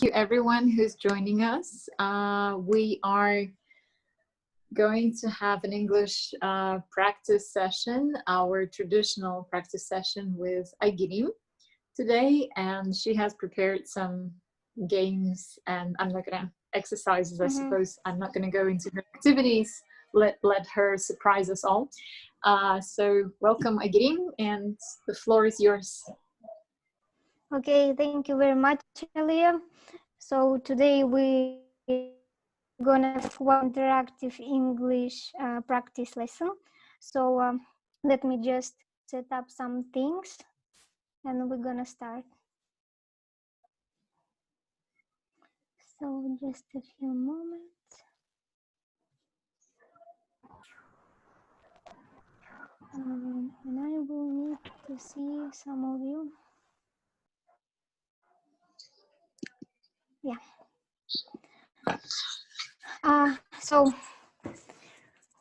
you everyone who's joining us. We are going to have an English practice session, our traditional practice session with Aigerim today, and she has prepared some games, and I'm not gonna exercises, I suppose. I'm not gonna go into her activities. Let her surprise us all. So welcome Aigerim, and the floor is yours. Okay, thank you very much, Elia. So today we're gonna have one interactive English practice lesson. So let me just set up some things and we're gonna start. So just a few moments. And I will need to see some of you. Yeah. So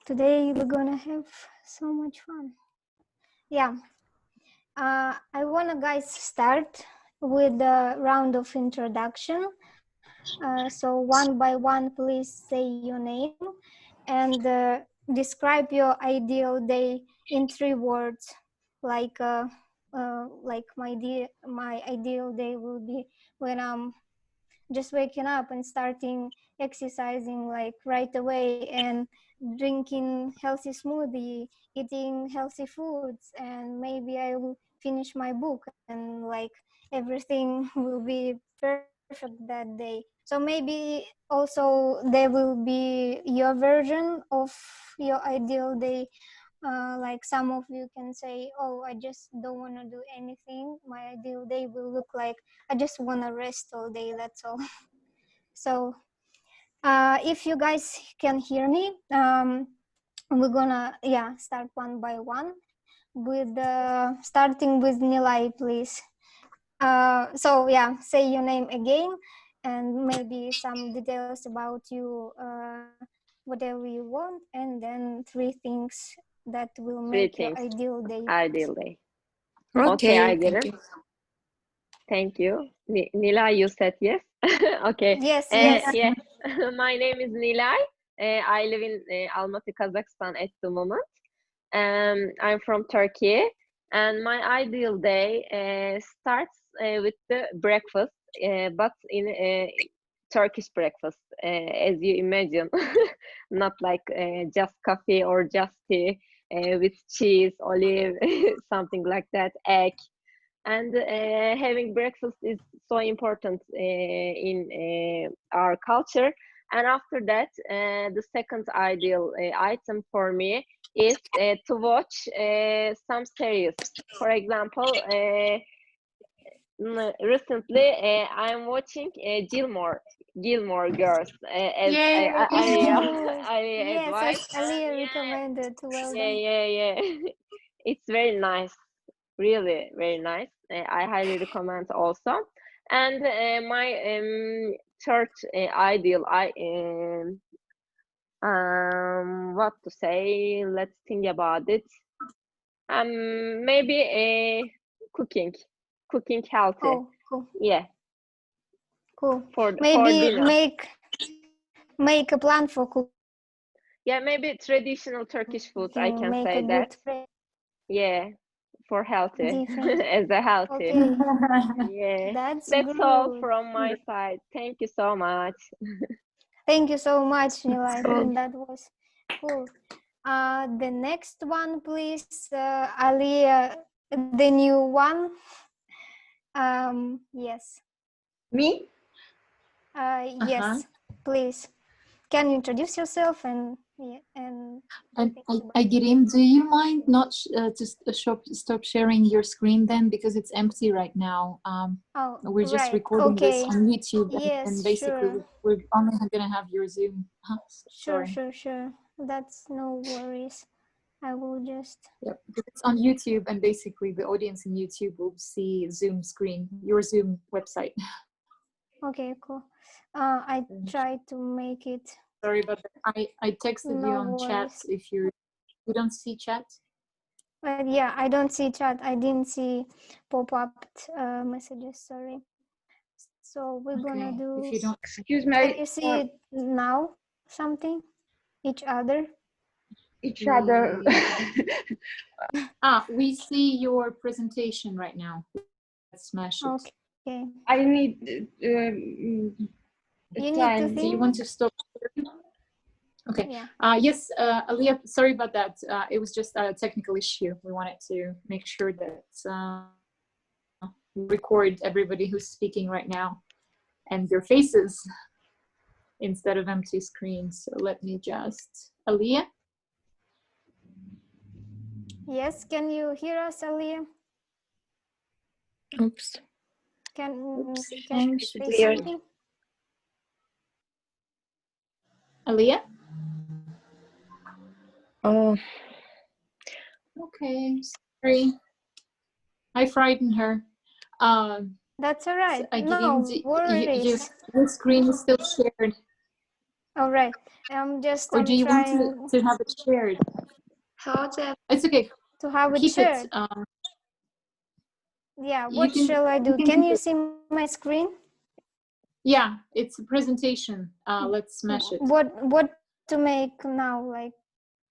today we're gonna have so much fun. Yeah. I wanna guys start with a round of introduction. So one by one, please say your name and describe your ideal day in 3 words. Like my ideal day will be when I'm just waking up and starting exercising like right away and drinking healthy smoothie, eating healthy foods, and maybe I will finish my book and like everything will be perfect that day. So maybe also there will be your version of your ideal day. Like some of you can say, oh, I just don't want to do anything. My ideal day will look like I just want to rest all day, that's all. So if you guys can hear me, we're gonna start one by one with starting with Nilay, please. So say your name again and maybe some details about you, whatever you want, and then 3 things that will make your ideal day. Ideal day. Okay, Aigerim. Thank you. Nilay, you said yes? Okay. Yes. Yeah. My name is Nilay. I live in Almaty, Kazakhstan at the moment. I'm from Turkey, and my ideal day starts with the breakfast, but in Turkish breakfast, as you imagine, not like just coffee or just tea with cheese, olive, something like that, egg. And having breakfast is so important in our culture. And after that, the second ideal item for me is to watch some series. For example, recently I'm watching Gilmore Girls as Yes, advice. Aliyah recommended. Well done. Yeah. It's very nice, really very nice. I highly recommend also. And my third ideal, what to say? Let's think about it. Maybe cooking healthy. Oh, cool. Yeah. Cool. For Maybe dinner. make a plan for cooking. Yeah, maybe traditional Turkish food. I can Make say a that. good Yeah, for healthy, different. as a healthy. Okay. Yeah, That's all good. from my side. Thank you so much. Thank you so much, Nilay. That was cool. The next one, please, Ali, the new one. Yes. Me? Yes, please. Can you introduce yourself and Aigerim, do you mind not just stop sharing your screen then, because it's empty right now. We're just recording this on YouTube, and basically we're only gonna have your Zoom. Sure. That's no worries. I will just. Yep, it's on YouTube, and basically the audience in YouTube will see Zoom screen, your Zoom website. Okay, cool. I tried to make it. Sorry about that. I texted you on chat. If you don't see chat. Yeah, I don't see chat. I didn't see pop-up messages. Sorry. So we're gonna Okay. do. If you don't, Excuse me. Can you see it now? Something? Each other? Each other. we see your presentation right now. Let's smash it. Okay. I need You need to time. Do you think. want to stop? Okay. Yeah. Yes, Aliyah, sorry about that. It was just a technical issue. We wanted to make sure that we record everybody who's speaking right now and their faces instead of empty screens. So let me just, Aliyah? Yes. Can you hear us, Aliyah? Oops. Can Thank you you. say something? Aliyah? Oh, Okay, sorry. I frightened her. That's all right. Aigerim, No worries. your screen is still shared. All right. I'm Do you trying want to have it shared? It's okay. to have it Keep shared. it. Yeah. You What can, shall I do? you Can keep you it. see my screen? Yeah, it's a presentation. Let's smash it. What to make now?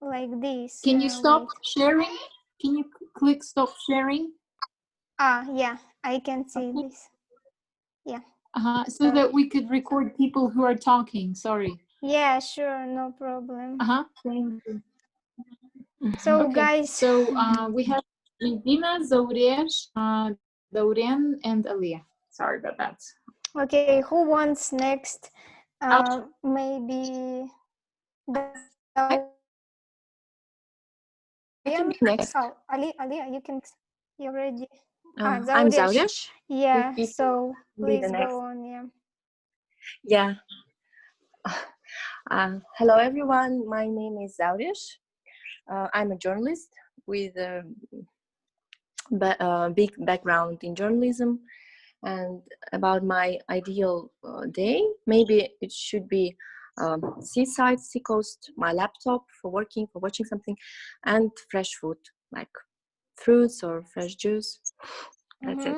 Like this. Can you stop Wait. sharing? Can you click stop sharing? Yeah. I can see this. Yeah. So that we could record people who are talking. Sorry. Yeah. Sure. No problem. Thank you. So Okay. guys. So we have Medina, Zauresh, Daurian, and Aliyah. Sorry about that. Okay. Who wants next? Maybe. I can be next. Oh, Aliyah, you can. You already. I'm Zaudesh. Yeah. You So be the please next. go on. Yeah. Yeah. Hello, everyone. My name is Zaudesh. I'm a journalist with a big background in journalism. And about my ideal day, maybe it should be seaside, seacoast, my laptop for working, for watching something, and fresh food like fruits or fresh juice. That's it.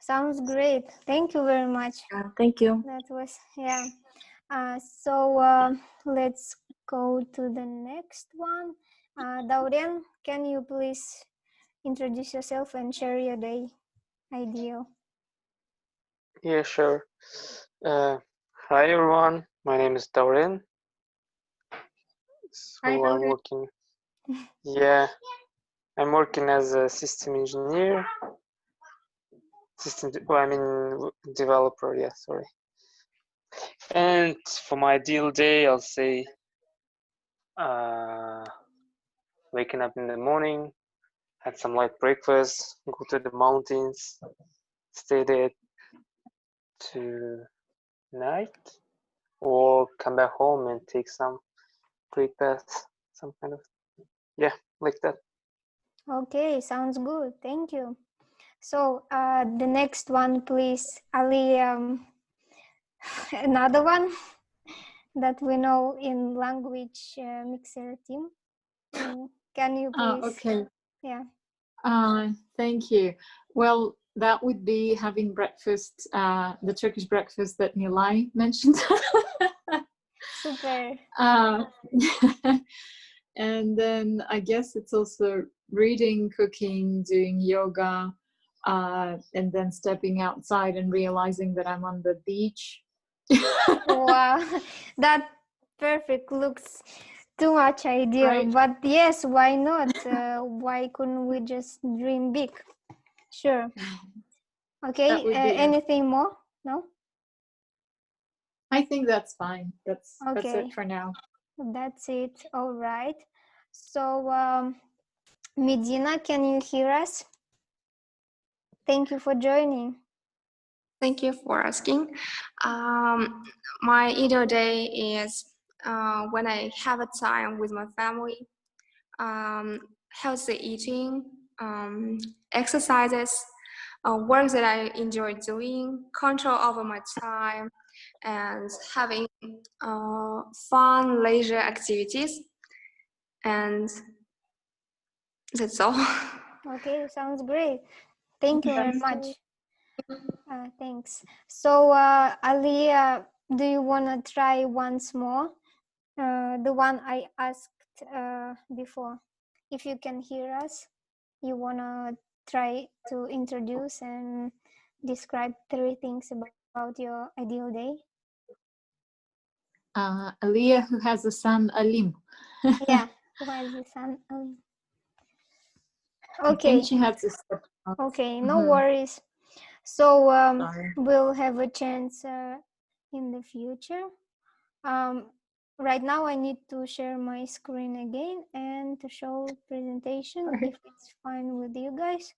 Sounds great. Thank you very much. Thank you. That was, yeah. So let's go to the next one. Daurian, can you please introduce yourself and share your day ideal? Yeah, sure. Hi everyone, my name is Dorian. So I'm working. Yeah, I'm working as a system engineer. Developer. Yeah, sorry. And for my ideal day, I'll say, waking up in the morning, had some light breakfast, go to the mountains, stay there to night, or come back home and take some great bath, some kind of, yeah, like that. Okay, sounds good. Thank you. So the next one, please, Ali. Another one that we know in language mixer team. Can you please? Okay. Yeah. Thank you. Well, that would be having breakfast, the Turkish breakfast that Nilay mentioned. Super. And then I guess it's also reading, cooking, doing yoga, and then stepping outside and realizing that I'm on the beach. Wow, that perfect looks too much ideal. Right. But yes, why not? Why couldn't we just dream big? Sure. Okay. Anything more? No. I think that's fine. That's Okay. it for now. That's it. All right. So, Medina, can you hear us? Thank you for joining. Thank you for asking. My ideal day is when I have a time with my family, healthy eating, exercises, work that I enjoy doing, control over my time, and having fun leisure activities. And that's all. Okay, sounds great. Thank you very much. Thanks. So, Ali, do you want to try once more? The one I asked before. If you can hear us, you want to try to introduce and describe 3 things about your ideal day? Aliyah, who has a son, Alim. Yeah, who has a son, Alim. I Okay. think she has to step out. Okay, no worries. So Sorry. we'll have a chance in the future. Right now I need to share my screen again and to show presentation if it's fine with you guys.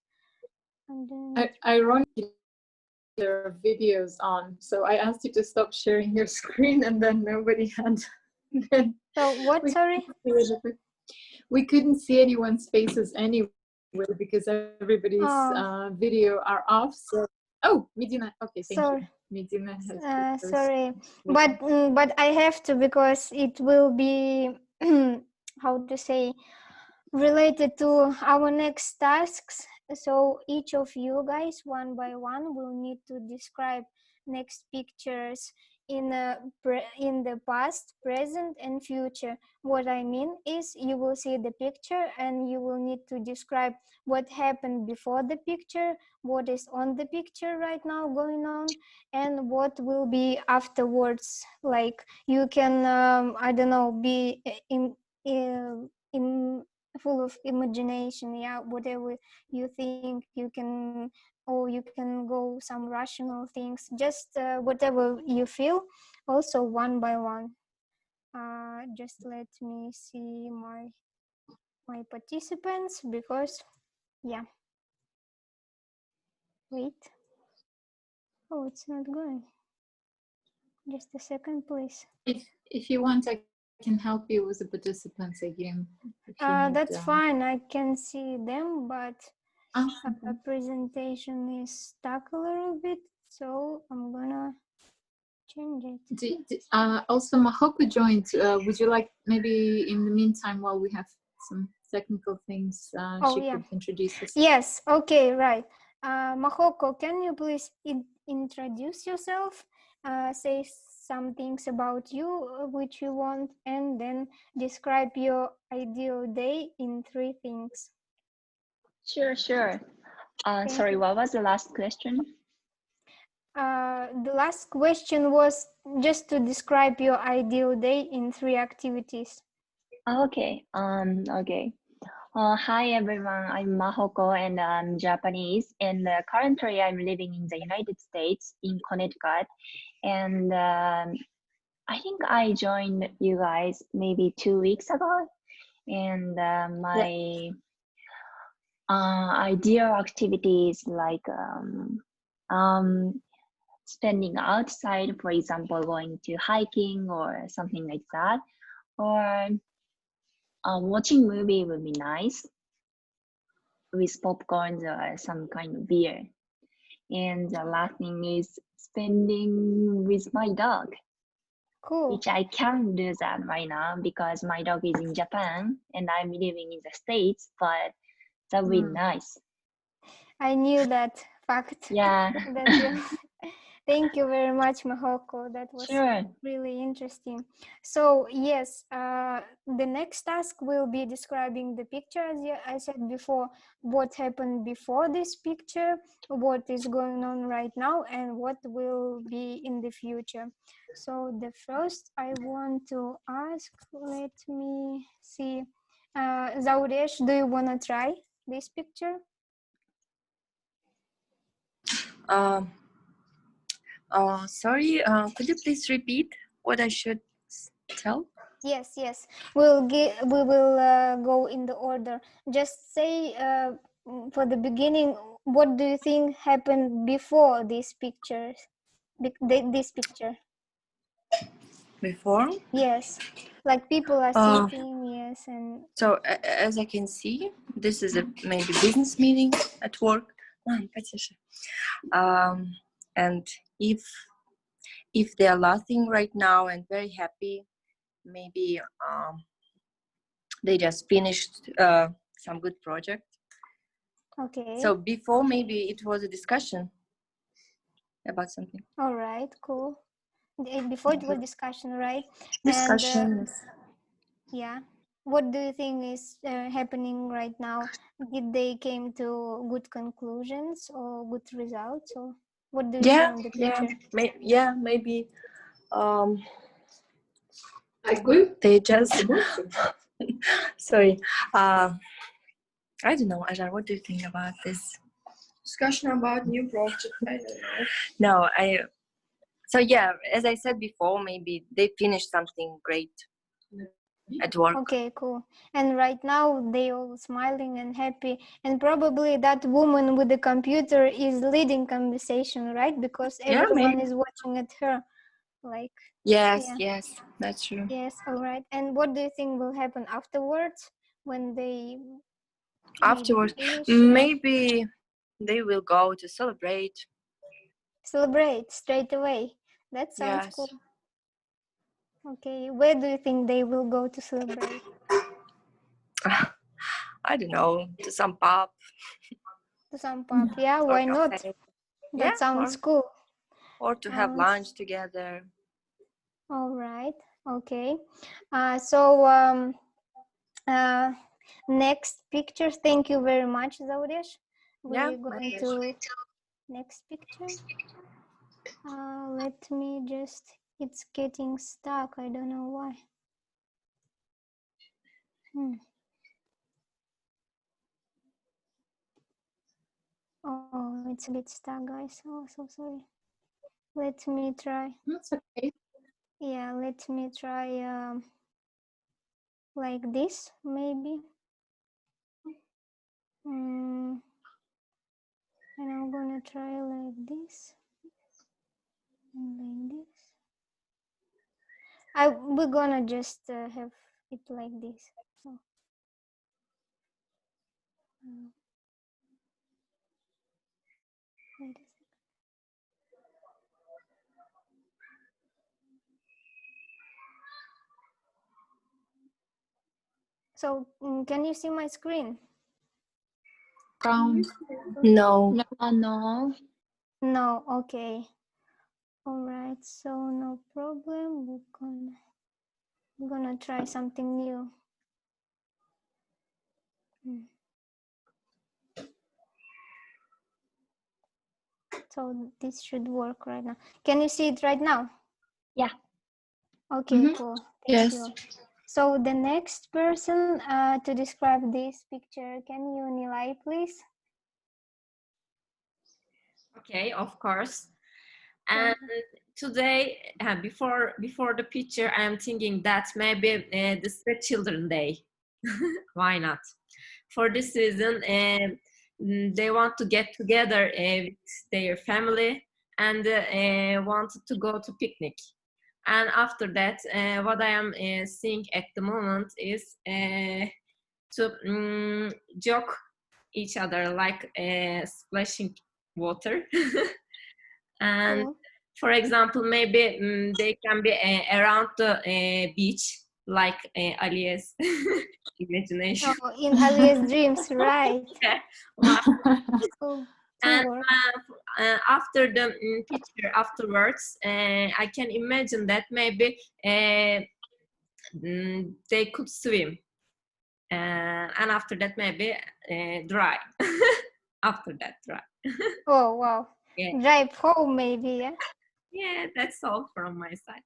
And then Ironically, there are videos on, so I asked you to stop sharing your screen, and then nobody had. so what? Sorry. We couldn't see anyone's faces anyway because everybody's video are off. So, Medina. Okay, thank you. Medina has sorry, but I have to because it will be how to say related to our next tasks. So each of you guys, one by one, will need to describe next pictures in the past, present, and future. What I mean is you will see the picture and you will need to describe what happened before the picture, what is on the picture right now going on, and what will be afterwards. Like you can, I don't know, be full of imagination, yeah, whatever you think you can, or you can go some rational things, just whatever you feel, also one by one. Just let me see my participants because yeah, wait, oh, it's not going, just a second please. If you want, I can help you with the participants again. That's fine, I can see them, but okay. a presentation is stuck a little bit, so I'm gonna change it. Also, Mahoko joined. Would you like maybe in the meantime, while we have some technical things, she could introduce herself? Yes, okay, right. Mahoko, can you please introduce yourself, say some things about you which you want, and then describe your ideal day in 3 things. Sure. Sorry, what was the last question? The last question was just to describe your ideal day in 3 activities. Okay. Okay. Hi everyone, I'm Mahoko and I'm Japanese, and currently I'm living in the United States in Connecticut, and I think I joined you guys maybe 2 weeks ago, and my ideal activities like spending outside, for example, going to hiking or something like that, or watching movie would be nice with popcorns or some kind of beer. And the last thing is spending with my dog. Cool. Which I can't do that right now because my dog is in Japan and I'm living in the States, but that would be nice. I knew that fact. Yeah. Thank you very much, Mahoko. That was really interesting. So yes, the next task will be describing the picture, as I said before, what happened before this picture, what is going on right now, and what will be in the future. So the first I want to ask, let me see, Zauresh, do you want to try this picture? Sorry, could you please repeat what I should tell? Yes. We will go in the order. Just say for the beginning, what do you think happened before these pictures? This picture. Before? Yes, like people are sitting. Yes, and so as I can see, this is a maybe business meeting at work. And if they are laughing right now and very happy, maybe they just finished some good project. Okay. So before, maybe it was a discussion. about something. All right, cool. Before it was discussion, right? Discussion. And yeah, what do you think is happening right now? Did they came to good conclusions or good results, or what do you see on the picture? Maybe. They just. Sorry. I don't know, Ajar. What do you think about this? Discussion about new project. I don't know. No, So yeah, as I said before, maybe they finished something great at work. Okay, cool. And right now they all smiling and happy, and probably that woman with the computer is leading conversation, right? Because everyone is watching at her, like. Yes, Yeah. yes, that's true. Yes, all right. And what do you think will happen afterwards when they Afterwards, finish? maybe they will go to celebrate. Celebrate straight away. That sounds Yes. cool. Okay, where do you think they will go to celebrate? I don't know, to some pub. To some pub, yeah, why not? That sounds cool. Or to have lunch together. All right, okay. So next picture, thank you very much, Zaudesh. We're going to next picture. Let me just, it's getting stuck, I don't know why. Oh, it's a bit stuck, guys. Oh, so sorry. Let me try. That's okay. Yeah, let me try like this, maybe. And I'm gonna try like this. And like this. We're gonna just have it like this. So. Wait a second. So, can you see my screen? No. No. No, okay. All right, so no problem. We're gonna try something new. So this should work right now. Can you see it right now? Yeah. Okay, cool. Thank you. So the next person to describe this picture, can you, Nilay, please? Okay, of course. And today, before the picture, I'm thinking that maybe this is the Children's Day. Why not? For this reason, they want to get together with their family and wanted to go to picnic. And after that, what I am seeing at the moment is to joke each other, like splashing water. And for example, maybe they can be around the beach, like Ali's imagination. Oh, in Ali's dreams, right? And after the picture afterwards, I can imagine that maybe they could swim, and after that maybe dry. After that, dry. Oh wow! Yeah. Drive home, maybe. Yeah. Yeah, that's all from my side.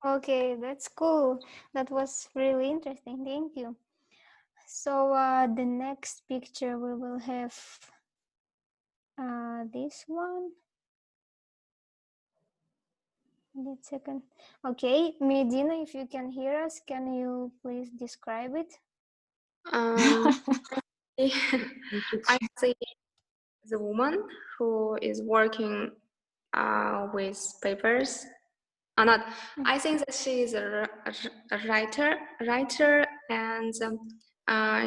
Okay, that's cool. That was really interesting. Thank you. So the next picture we will have this one. Wait a second. Okay, Medina, if you can hear us, can you please describe it? I see the woman who is working with papers. Not. I think that she is a writer, and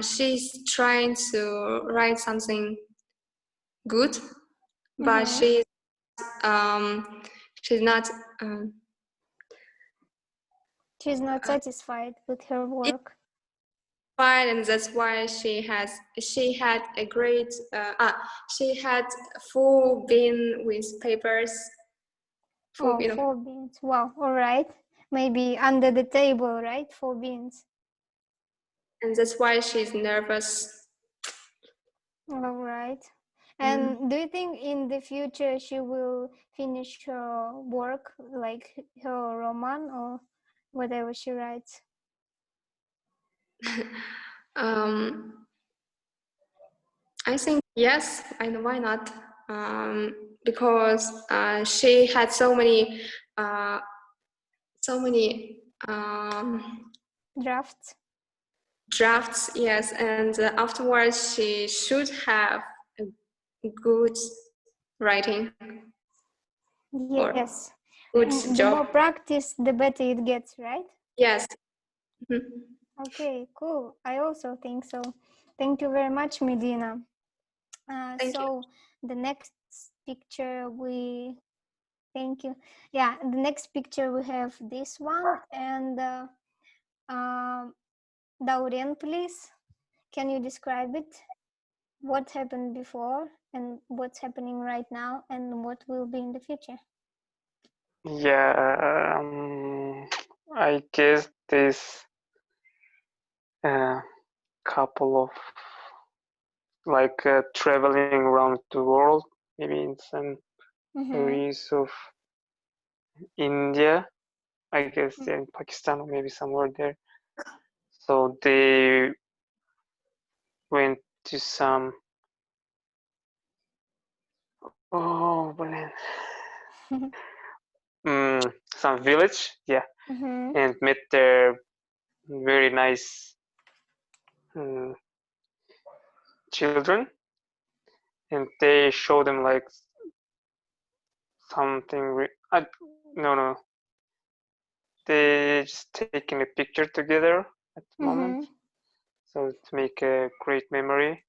she's trying to write something good, but she's not. She's not satisfied with her work. fight, and that's why she had a great she had 4 bin with papers. 4 bin. 4 beans. Wow. All right. Maybe under the table, right? 4 beans. And that's why she's nervous. All right. And do you think in the future she will finish her work, like her roman or whatever she writes? I think yes, and why not? Because she had so many drafts, yes, and afterwards she should have a good writing. Yes. Good The job. more practice, the better it gets, right? Yes. Okay, cool. I also think so. Thank you very much, Medina. Thank you. The next picture thank you. Yeah, the next picture we have this one, and Daurian, please. Can you describe it? What happened before and what's happening right now and what will be in the future? Yeah, I guess this couple of traveling around the world, maybe in some areas of India, I guess in Pakistan or maybe somewhere there. So they went to some some village, yeah, and met their very nice children, and they show them like something. No, they just taking a picture together at the moment, so to make a great memory.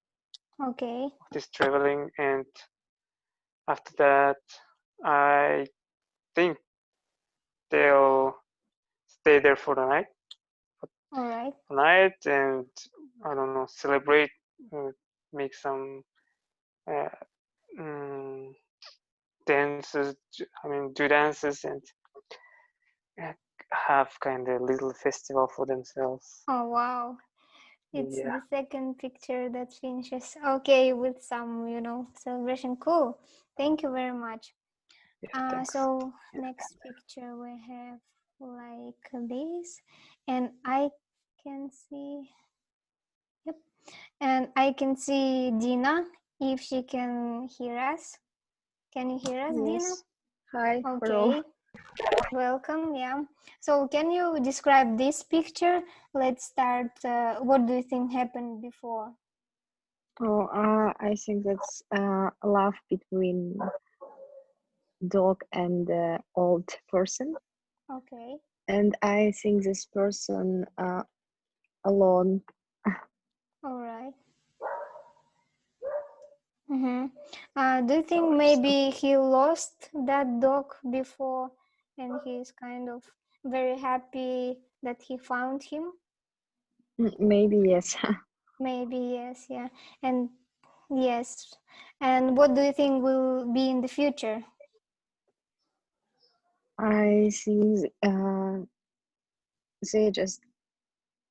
Okay. Of this traveling, and after that, I think they'll stay there for the night. All right. And I don't know, celebrate, make some dances. I mean, do dances and have kind of little festival for themselves. Oh wow, it's Yeah. the second picture that finishes okay with some, celebration. Cool. Thank you very much. Yeah, so next picture we have like this, and I can see, yep, and I can see Dina if she can hear us. Can you hear us, Dina? Hi. Okay. Hello. Welcome. Yeah. So can you describe this picture? Let's start. What do you think happened before? Oh, I think that's a love between dog and old person. Okay. And I think this person alone. All right. Do you think maybe he lost that dog before and he's kind of very happy that he found him? Maybe yes. Maybe yes, yeah. And yes. And what do you think will be in the future? I think they just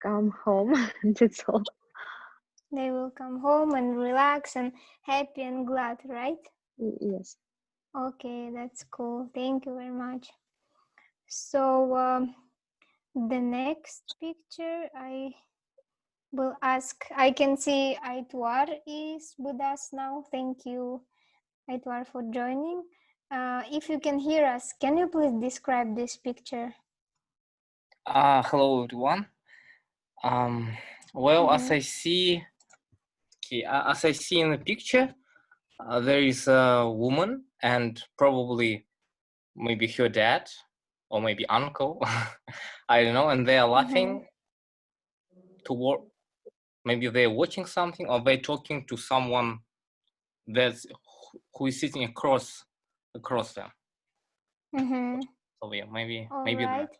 come home. That's all. They will come home and relax and happy and glad, right? Yes. Okay, that's cool. Thank you very much. So the next picture I will ask, I can see Aitwar is with us now. Thank you, Aitwar, for joining. If you can hear us, can you please describe this picture? Hello everyone. Well, as I see in the picture, there is a woman and probably maybe her dad or maybe uncle, I don't know, and they are laughing toward, maybe they're watching something or they're talking to someone who is sitting across them. So yeah, maybe right. that.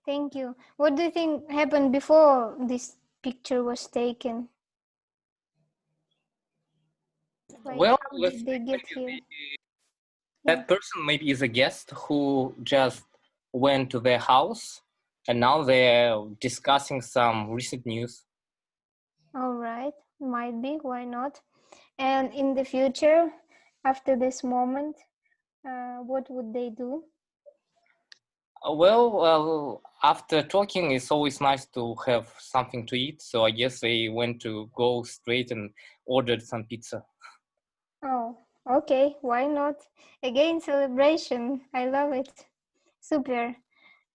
Thank you. What do you think happened before this picture was taken? Like, Well, how let's did they say get here? that person maybe is a guest who just went to their house and now they're discussing some recent news. All right, might be, why not? And in the future, after this moment, what would they do? Well, after talking, it's always nice to have something to eat. So I guess they went to go straight and ordered some pizza. Oh, okay, why not? Again, celebration. I love it. Super.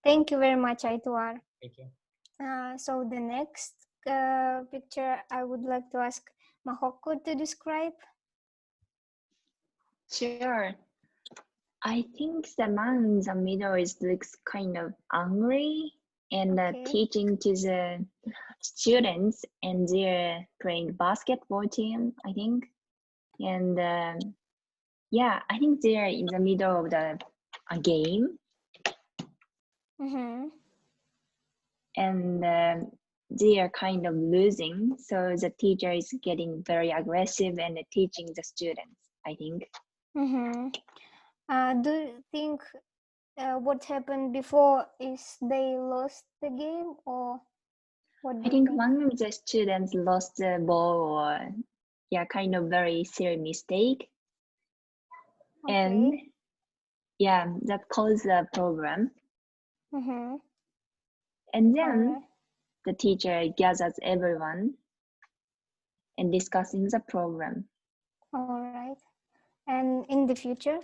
Thank you very much, Aituar. Thank you. So the next picture, I would like to ask Mahoko to describe. Sure. I think the man in the middle looks kind of angry and teaching to the students, and they're playing basketball team, I think. And yeah, I think they're in the middle of a game. Mm-hmm. And they are kind of losing, so the teacher is getting very aggressive and teaching the students, I think. Mm-hmm. Do you think what happened before is they lost the game, or what do I think you think? one of the students lost the ball, or yeah, kind of very serious mistake. Okay. And yeah, that caused a problem. Mm-hmm. And then the teacher gathers everyone and discussing the problem. All right. And in the future?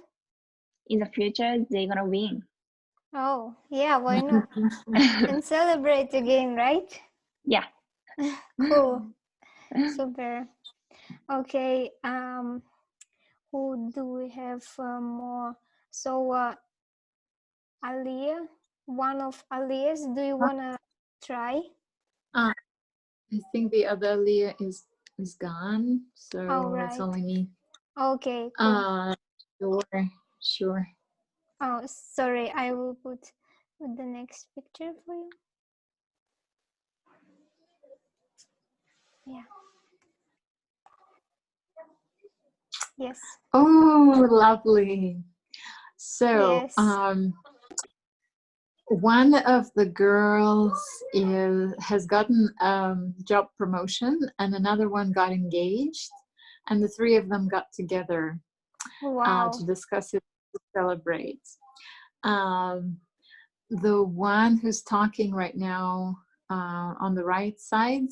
In the future, they're gonna win. Oh, yeah, why not? And celebrate again, right? Yeah. Cool. Super. Okay, who do we have more? So, Alia, one of Alia's, do you wanna try? I think the other Leah is gone, so it's right. only me. Okay, cool. Sure. Oh, sorry, I will put the next picture for you. Yeah. Yes. Oh, lovely. So, Yes. one of the girls has gotten job promotion, and another one got engaged, and the three of them got together to discuss it, to celebrate. The one who's talking right now on the right side,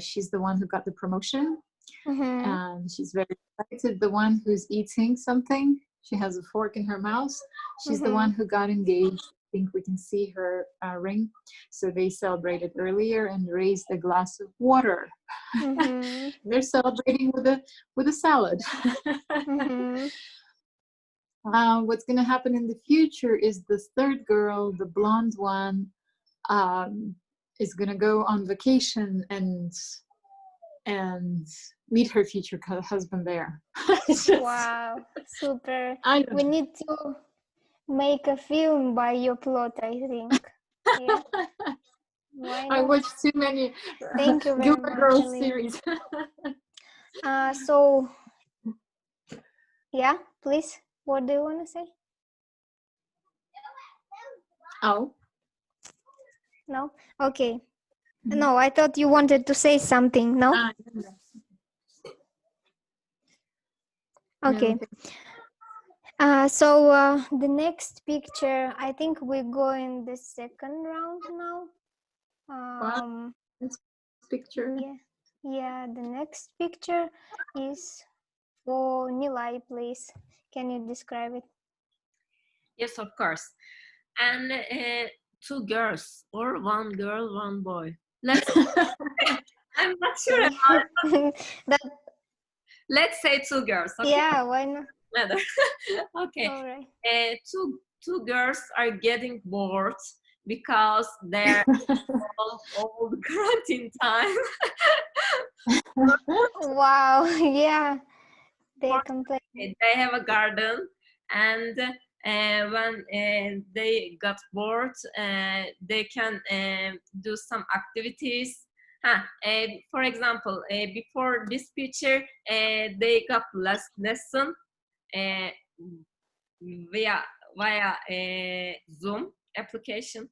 she's the one who got the promotion. Mm-hmm. And she's very excited. The one who's eating something, she has a fork in her mouth. She's the one who got engaged. I think we can see her ring. So they celebrated earlier and raised a glass of water. Mm-hmm. They're celebrating with a salad. Mm-hmm. What's going to happen in the future is this third girl, the blonde one, is going to go on vacation and meet her future husband there. Wow, super. We need to make a film by your plot, I think. Yeah. Why not? I watched too many Thank you very Gilmore much, Girls Ali. series. So, yeah, please, what do you want to say? Oh. No? Okay. No, I thought you wanted to say something, no? Okay. So the next picture, I think we go in the second round now. This picture. Yeah, the next picture is for Nilay, please. Can you describe it? Yes, of course. And two girls, or one girl, one boy. Let's. I'm not sure about that. Let's say two girls. Okay? Yeah, why not? Okay. All right. Two girls are getting bored because they're old quarantine time. Wow. Yeah. They complain. They have a garden, and when they got bored, they can do some activities For example, before this picture, they got lesson uh, via Zoom application.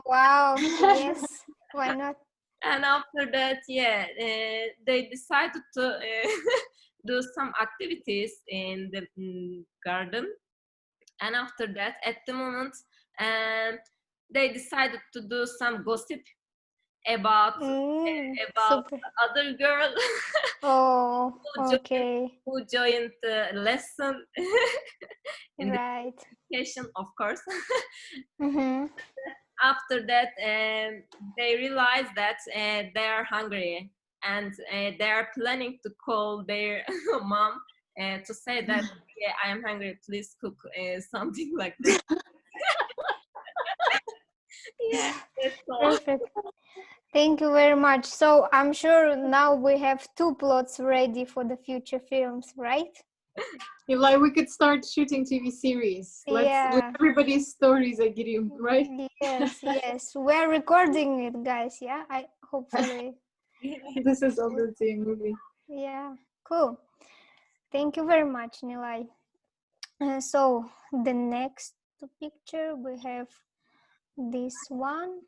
Wow, yes, why not? And after that, yeah, they decided to do some activities in the garden. And after that, at the moment, they decided to do some gossip about Super. other girl Oh, who okay, joined the lesson in the right. education, of course. Mm-hmm. After that, they realized that they are hungry, and they are planning to call their mom to say that, yeah, I am hungry, please cook something like this. Yeah, that's all. Perfect. Thank you very much. So I'm sure now we have 2 plots ready for the future films, right? If like we could start shooting TV series. With Yeah. everybody's stories, Aigerim, right? Yes, yes. We're recording it, guys. Yeah, I hopefully. This is already a movie. Yeah, cool. Thank you very much, Nilay. So the next picture we have this one.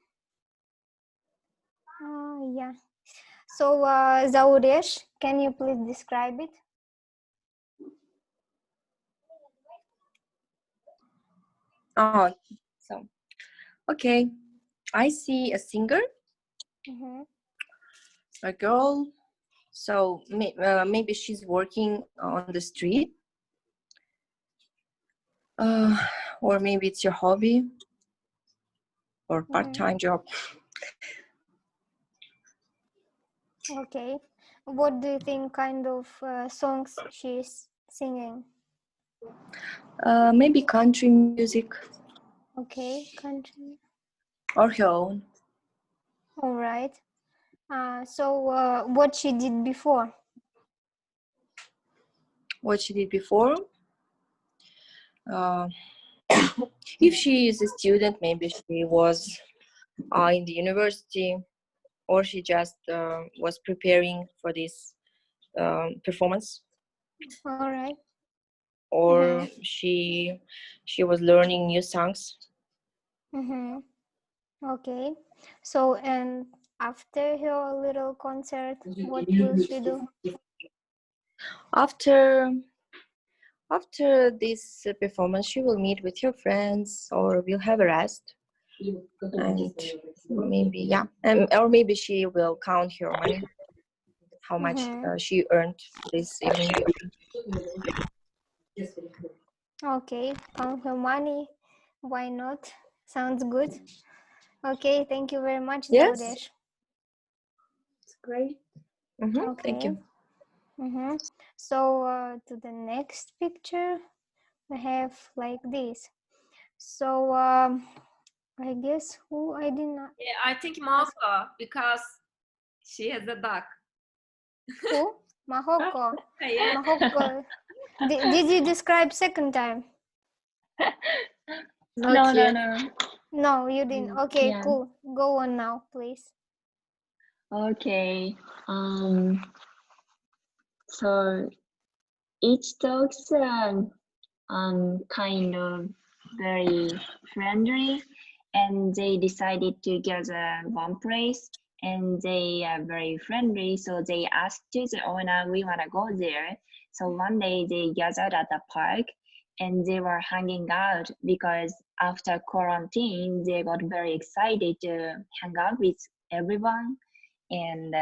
Yeah. So Zauresh, can you please describe it? Oh, so okay. I see a singer, Mm-hmm. a girl. So maybe she's working on the street, or maybe it's your hobby or part-time job. Okay. What do you think kind of songs she's singing? Maybe country music Okay, country. or her own. All right. So what she did before? What she did before. If she is a student, maybe she was in the university, or she just was preparing for this performance, All right. or she was learning new songs. Mm-hmm. Okay. So and after her little concert, what will she do? After this performance, she will meet with her friends, or will have a rest, and maybe or maybe she will count her money, how much she earned this evening. Okay, count her money. Why not? Sounds good. Okay, thank you very much, Yes. Zaudesh. It's great. Okay. Thank you. So to the next picture, we have like this. So I guess who I did not. Yeah, I think Mahoko, because she has a duck. Who? Mahoko. Yeah. Mahoko. Did you describe second time? No. No, you didn't. Okay, Yeah. cool. Go on now, please. Okay. So each dog's kind of very friendly, and they decided to gather one place, and they are very friendly, so they asked the owner, we want to go there. So one day they gathered at the park, and they were hanging out because after quarantine they got very excited to hang out with everyone, and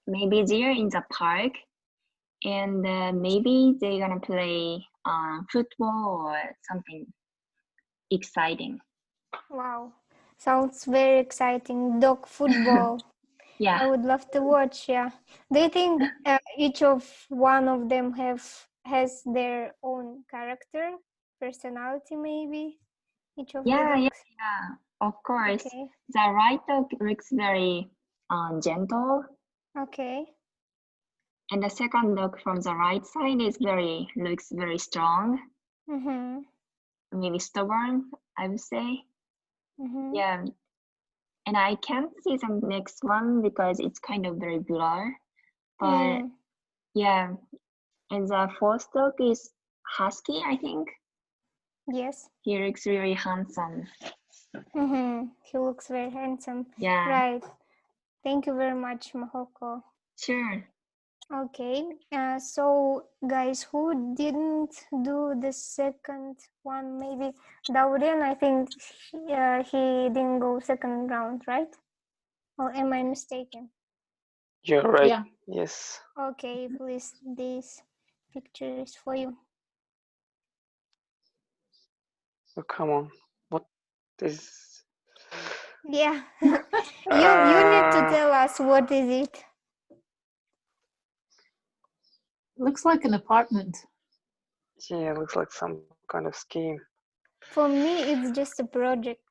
maybe they're in the park, and maybe they're gonna play football or something exciting. Wow, sounds very exciting. Dog football. Yeah. I would love to watch. Yeah. Do you think each of one of them has their own character, personality, maybe? Each of the dogs. Yeah. Of course. Okay. The right dog looks very gentle, Okay. and the second dog from the right side looks very strong. Mm-hmm. Maybe stubborn, I would say. Mm-hmm. Yeah. and I can't see the next one because it's kind of very blur. But yeah, and the fourth dog is Husky, I think. Yes. He looks really handsome. He looks very handsome. Yeah. Right. Thank you very much, Mahoko. Sure. Okay. So, guys, who didn't do the second one? Maybe Daurian, I think he didn't go second round, right? Or am I mistaken? You're right. Yeah. Yes. Okay, please, this picture is for you. Oh, come on. What is? Yeah. you need to tell us what is it. Looks like an apartment. Yeah, it looks like some kind of scheme. For me, it's just a project.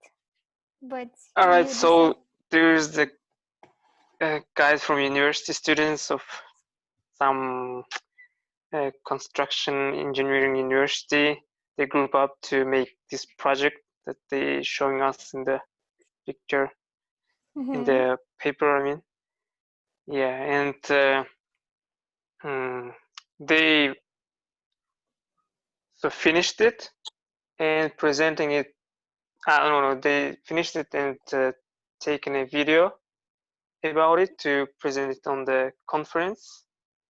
But All right, you so decide. there's the guys from university, students of some construction engineering university. They group up to make this project that they showing us in the picture, in the paper, I mean. Yeah, and they so finished it and presenting it. I don't know. They finished it and taken a video about it to present it on the conference.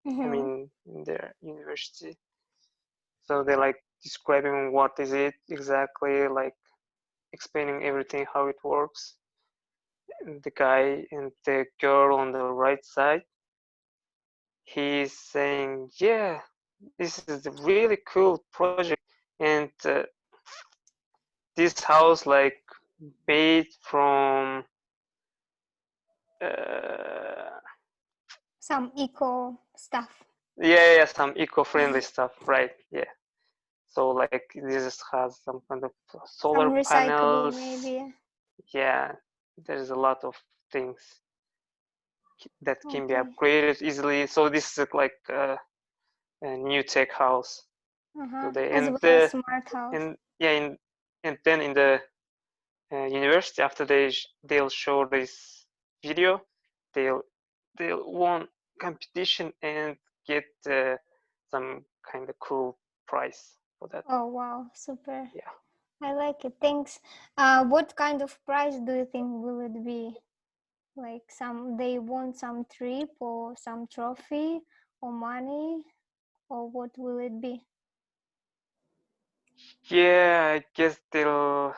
I mean, in their university. So they like describing what is it exactly, like explaining everything how it works. And the guy and the girl on the right side, he's saying, "Yeah, this is a really cool project, and this house like made from." Some eco stuff. Yeah, some eco-friendly stuff, right? Yeah. So like this has some kind of solar Some recyclable, panels. maybe. Yeah, there's a lot of things that can be Okay. upgraded easily. So this is like a new tech house. So they As and well as smart house. and yeah, and then in the university after they'll show this video, they'll won competition and get some kind of cool prize for that. Oh wow, super. Yeah. I like it. Thanks. What kind of prize do you think will it be? Like they want some trip or some trophy or money, or what will it be? Yeah, I guess they'll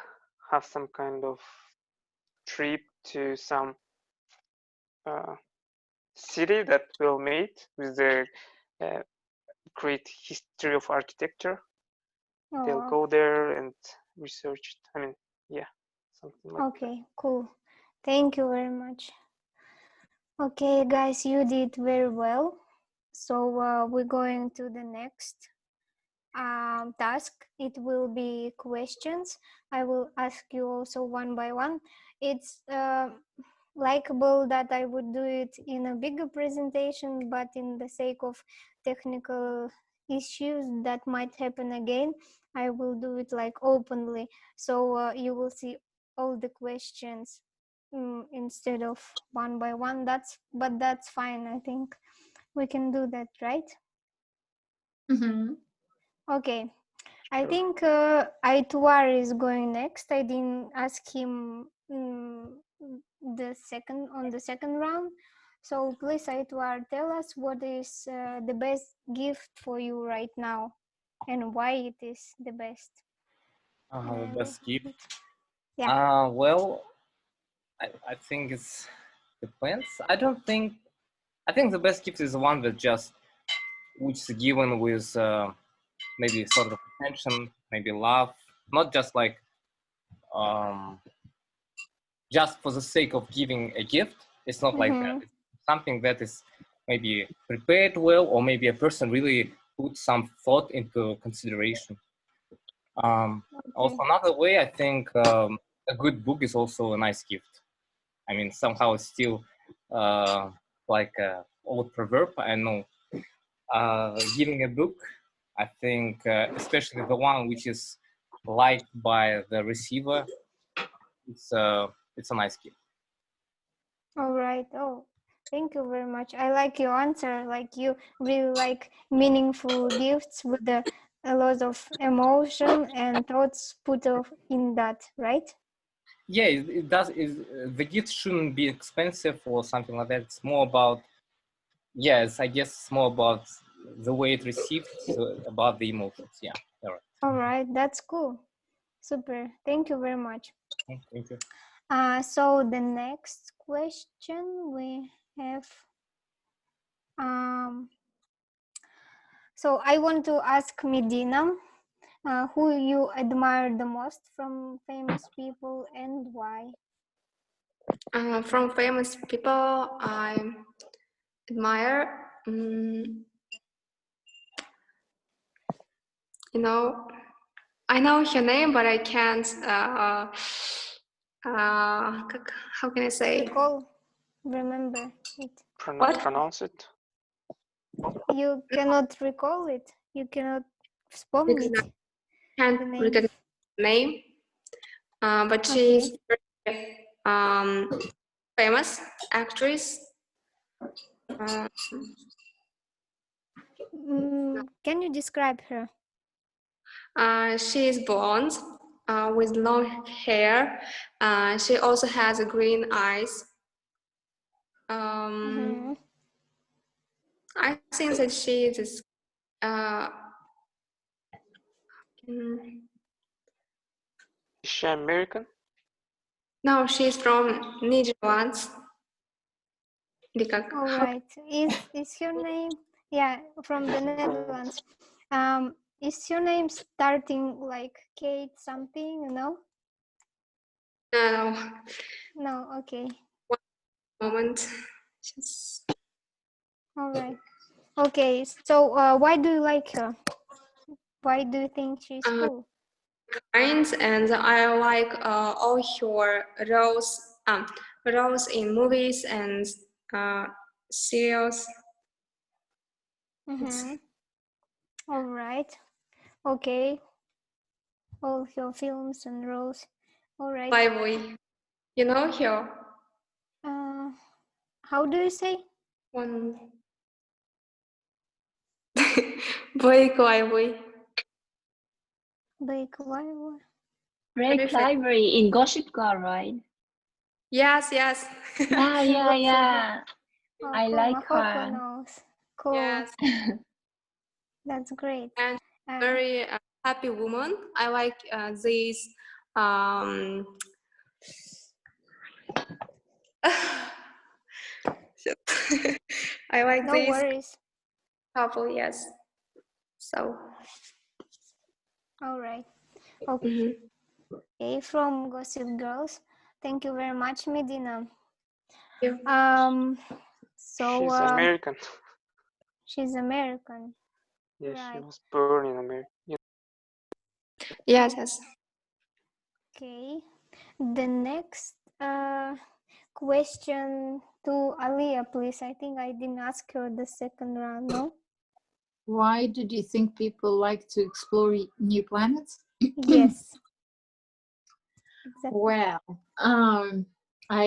have some kind of trip to some city that will meet with the great history of architecture. Oh, They'll wow. go there and research it. I mean, yeah, something like okay, cool. Thank you very much. Okay, guys, you did very well. So we're going to the next task. It will be questions. I will ask you also one by one. It's likable that I would do it in a bigger presentation, but in the sake of technical issues that might happen again, I will do it like openly. So you will see all the questions instead of one by one. But that's fine. I think we can do that, right? Okay. I think Aituar is going next. I didn't ask him on the second round. So please, Aituar, tell us what is the best gift for you right now and why it is the best. The best gift? Yeah. Well, I think it's depends. I think the best gift is the one that just which is given with maybe sort of attention, maybe love, not just like just for the sake of giving a gift. It's not like that. It's something that is maybe prepared well, or maybe a person really put some thought into consideration. Also, another way, I think a good book is also a nice gift. I mean, somehow it's still like an old proverb. I know. Giving a book, I think, especially the one which is liked by the receiver, it's a nice gift. All right. Oh, thank you very much. I like your answer. Like you really like meaningful gifts with a lot of emotion and thoughts put in that, right? Yeah, it does. The gift shouldn't be expensive or something like that. It's more about, yes, I guess it's more about the way it received, about the emotions. Yeah, all right. All right, that's cool. Super. Thank you very much. Thank you. So the next question we have. So I want to ask Medina, who you admire the most from famous people and why? From famous people, I admire, I know her name, but I can't, how can I say? Remember it. Pronounce it. You cannot recall it. You cannot вспомнить. Can't recognize the name, but she's very famous actress. Can you describe her? She is blonde with long hair. She also has green eyes. I think that she is Is she American? no, she's from Netherlands. All right. Is her name? Yeah, from the Netherlands. Is your name starting like Kate something? No. No. No. Okay. One moment. Just... All right. Okay. So, why do you like her? Why do you think she's cool? Kind, and I like all her roles in movies and serials. All right. Okay. All your films and roles. All right. Lively. You know her? How do you say? One. Blake Lively. Blake Lively. Blake Lively in Gossip Girl, right? Yes. Yeah. I cool. like Mahoko her. knows. Cool. Yes. That's great. And very happy woman. I like this. I like no this worries. couple. Yes. So. All right. Okay. Okay. From Gossip Girls. Thank you very much, Medina. So she's American. She's American. Yes, right. she was born in America. Yes. Okay. The next question to Alia, please. I think I didn't ask her the second round, no? Why did you think people like to explore new planets? Yes. Exactly. Well, I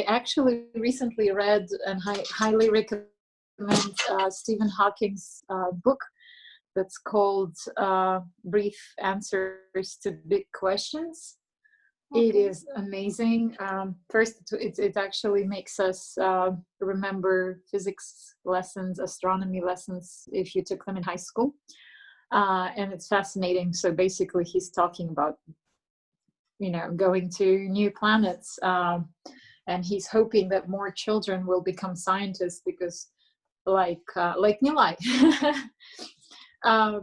actually recently read and highly recommend Stephen Hawking's book that's called Brief Answers to Big Questions. Okay. It is amazing. First, it actually makes us remember physics lessons, astronomy lessons, if you took them in high school. And it's fascinating. So basically, he's talking about, going to new planets. And he's hoping that more children will become scientists because, like Nilay,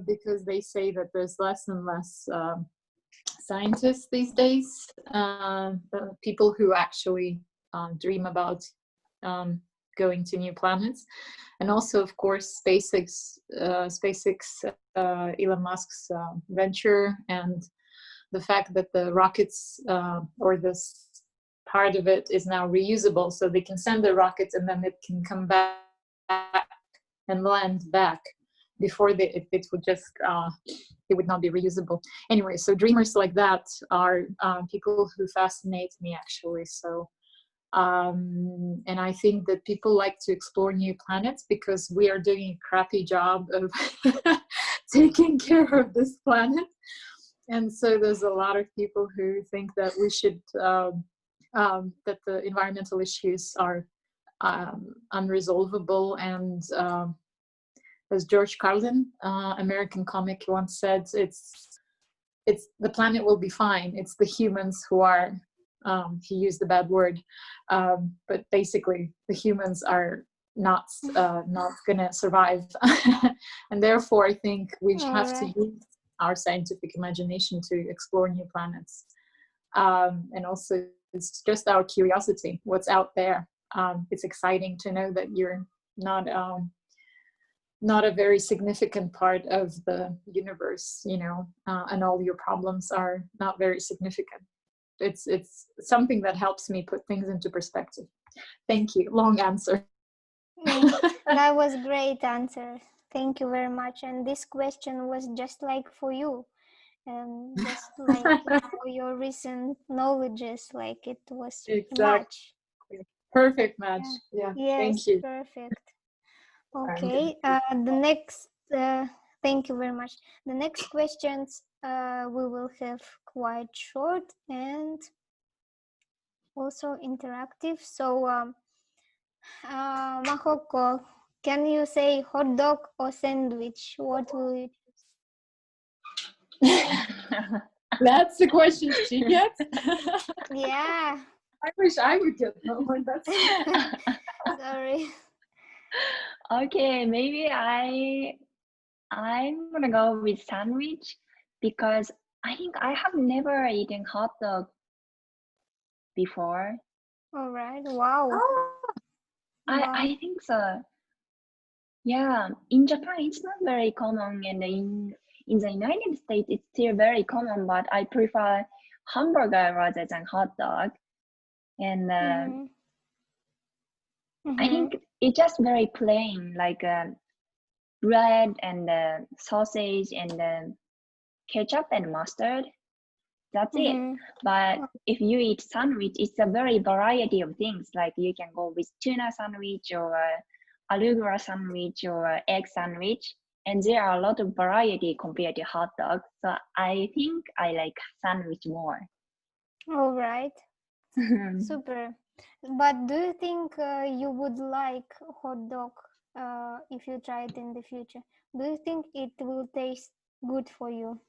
because they say that there's less and less scientists these days, people who actually dream about going to new planets. And also, of course, SpaceX, Elon Musk's venture, and the fact that the rockets or this part of it is now reusable, so they can send the rockets and then it can come back and land back. Before it would just it would not be reusable anyway. So dreamers like that are people who fascinate me, actually. So And I think that people like to explore new planets because we are doing a crappy job of taking care of this planet. And so there's a lot of people who think that we should, that the environmental issues are unresolvable. And as George Carlin, American comic, once said, it's the planet will be fine. It's the humans who are, he used the bad word, but basically the humans are not gonna survive. And therefore I think we have to use our scientific imagination to explore new planets. And also it's just our curiosity, what's out there. It's exciting to know that you're not a very significant part of the universe, you know, and all your problems are not very significant. It's something that helps me put things into perspective. Thank you. Long answer. That was great answer. Thank you very much. And this question was just like for you, and just like for your recent knowledges, like it was a match. Perfect match. Yeah. Yes, thank you. Perfect. Okay. The next. Thank you very much. The next questions we will have quite short and also interactive. So, Mahoko, can you say hot dog or sandwich? What will you choose? That's the question she gets? Yeah. I wish I would get that one. That's sorry. Okay, maybe I'm gonna go with sandwich because I think I have never eaten hot dog before. All right. Wow. I think so. Yeah, in Japan it's not very common, and in the United States it's still very common, but I prefer hamburger rather than hot dog. And I think it's just very plain, like bread and sausage and ketchup and mustard. That's it. But if you eat sandwich, it's a very variety of things. Like you can go with tuna sandwich or arugula sandwich or egg sandwich, and there are a lot of variety compared to hot dog. So I think I like sandwich more. All right. Super. But do you think you would like hot dog if you try it in the future? Do you think it will taste good for you?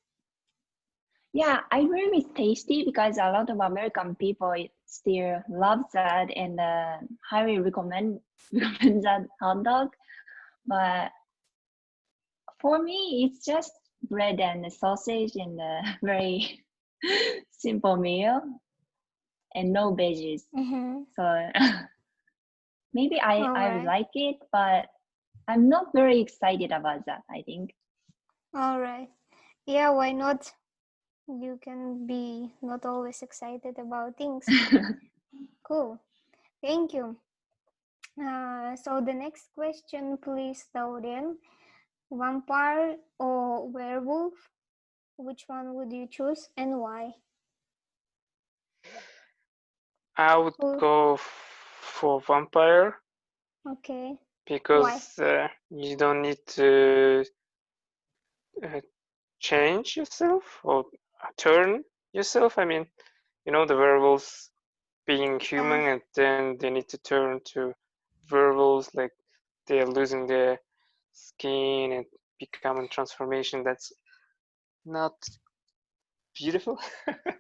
Yeah, I really miss tasty because a lot of American people still love that and highly recommend that hot dog. But for me, it's just bread and sausage and a very simple meal and no veggies. So maybe I like it, but I'm not very excited about that, I think. All right. Yeah, why not? You can be not always excited about things. Cool. Thank you. So the next question, please, Taurian. Vampire or werewolf? Which one would you choose and why? I would go for vampire. Okay. Because you don't need to change yourself or turn yourself. I mean, you know, the werewolves being human and then they need to turn to werewolves, like they're losing their skin and becoming transformation. That's not beautiful.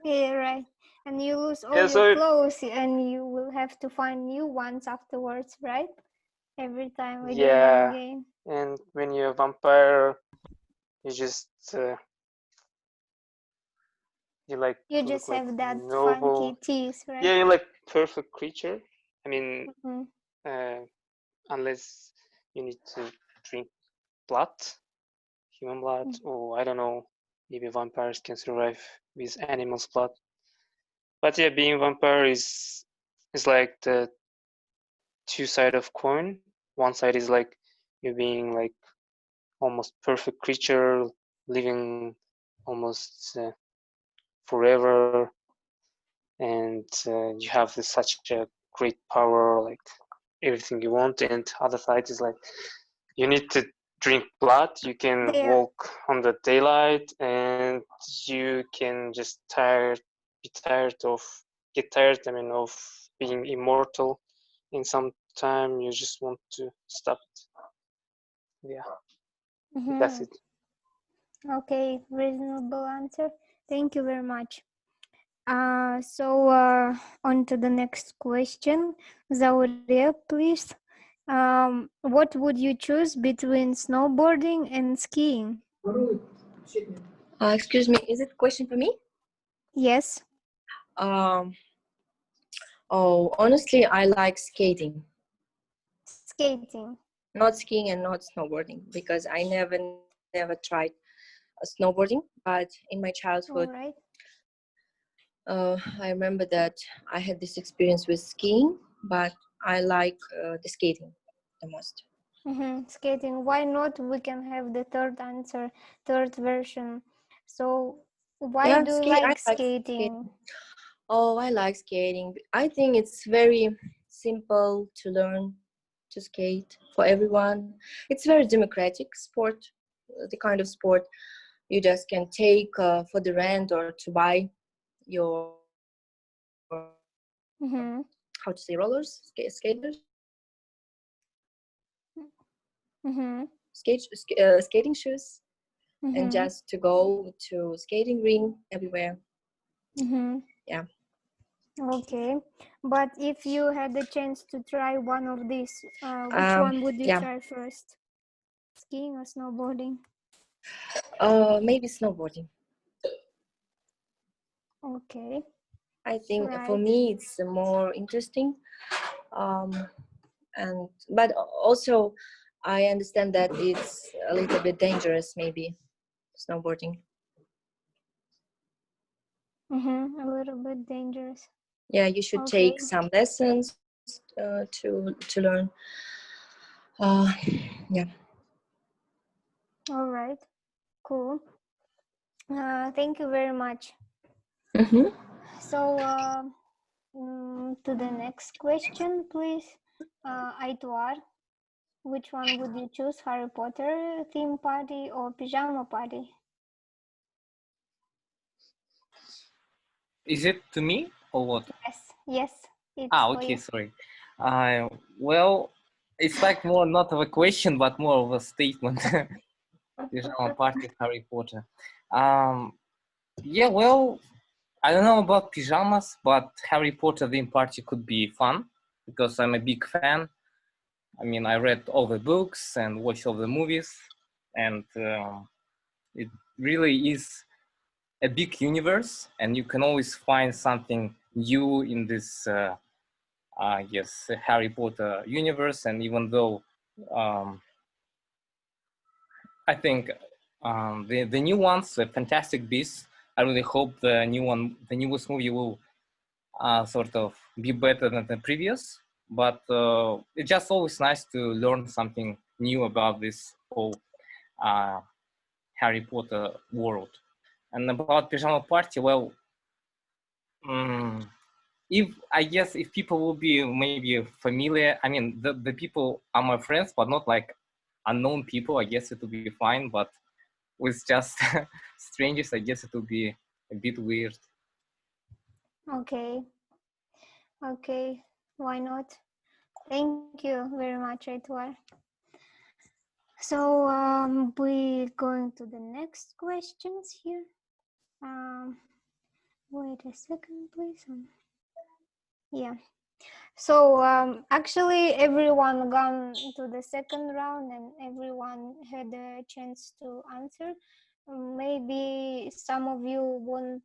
Yeah, right. And you lose all your clothes and you will have to find new ones afterwards, right? Every time again and again. And when you're a vampire, you just you just have like that noble, funky teeth, right? Yeah, you're like perfect creature. I mean, unless you need to drink blood, human blood, or I don't know, maybe vampires can survive with animals' blood. But yeah, being vampire is like the two sides of coin. One side is like you being like almost perfect creature, living almost forever, and you have such a great power, like everything you want, and other side is like you need to drink blood. You can walk on the daylight, and you can just get tired. I mean, of being immortal. In some time, you just want to stop it. Yeah, that's it. Okay, reasonable answer. Thank you very much. On to the next question. Zauria, please. What would you choose between snowboarding and skiing? Excuse me, is it a question for me? Yes. Oh, honestly, I like skating. Skating. Not skiing and not snowboarding, because I never tried snowboarding. But in my childhood, right. I remember that I had this experience with skiing, but I like the skating the most. Skating. Why not? We can have the third answer, third version. So, why do you like skating? Oh, I like skating. I think it's very simple to learn to skate for everyone. It's very democratic sport, the kind of sport you just can take for the rent or to buy your how to say rollers, skaters, skating shoes, and just to go to skating ring everywhere. Yeah. Okay, but if you had the chance to try one of these, which one would you try first? Skiing or snowboarding? Maybe snowboarding. Okay. I think for me it's more interesting, but also I understand that it's a little bit dangerous, maybe snowboarding. A little bit dangerous. Yeah, you should take some lessons to learn. Yeah. All right. Cool. Thank you very much. So, to the next question, please. Aituar, which one would you choose? Harry Potter theme party or pajama party? Is it to me or what? Yes. It's okay, sorry. Well, it's like more not of a question, but more of a statement. Pajama party, Harry Potter. Yeah, well, I don't know about pajamas, but Harry Potter theme party could be fun because I'm a big fan. I mean, I read all the books and watched all the movies, and it really is a big universe, and you can always find something new in this, Harry Potter universe. And even though I think the new ones, the Fantastic Beasts, I really hope the newest movie will sort of be better than the previous. But it's just always nice to learn something new about this whole Harry Potter world. And about pajama party, well, if people will be maybe familiar, I mean, the people are my friends, but not like unknown people, I guess it will be fine. But with just strangers, I guess it will be a bit weird. Okay. Why not? Thank you very much, Aituar. So we're going to the next questions here. Wait a second, please. Yeah. So actually, everyone gone to the second round, and everyone had a chance to answer. Maybe some of you want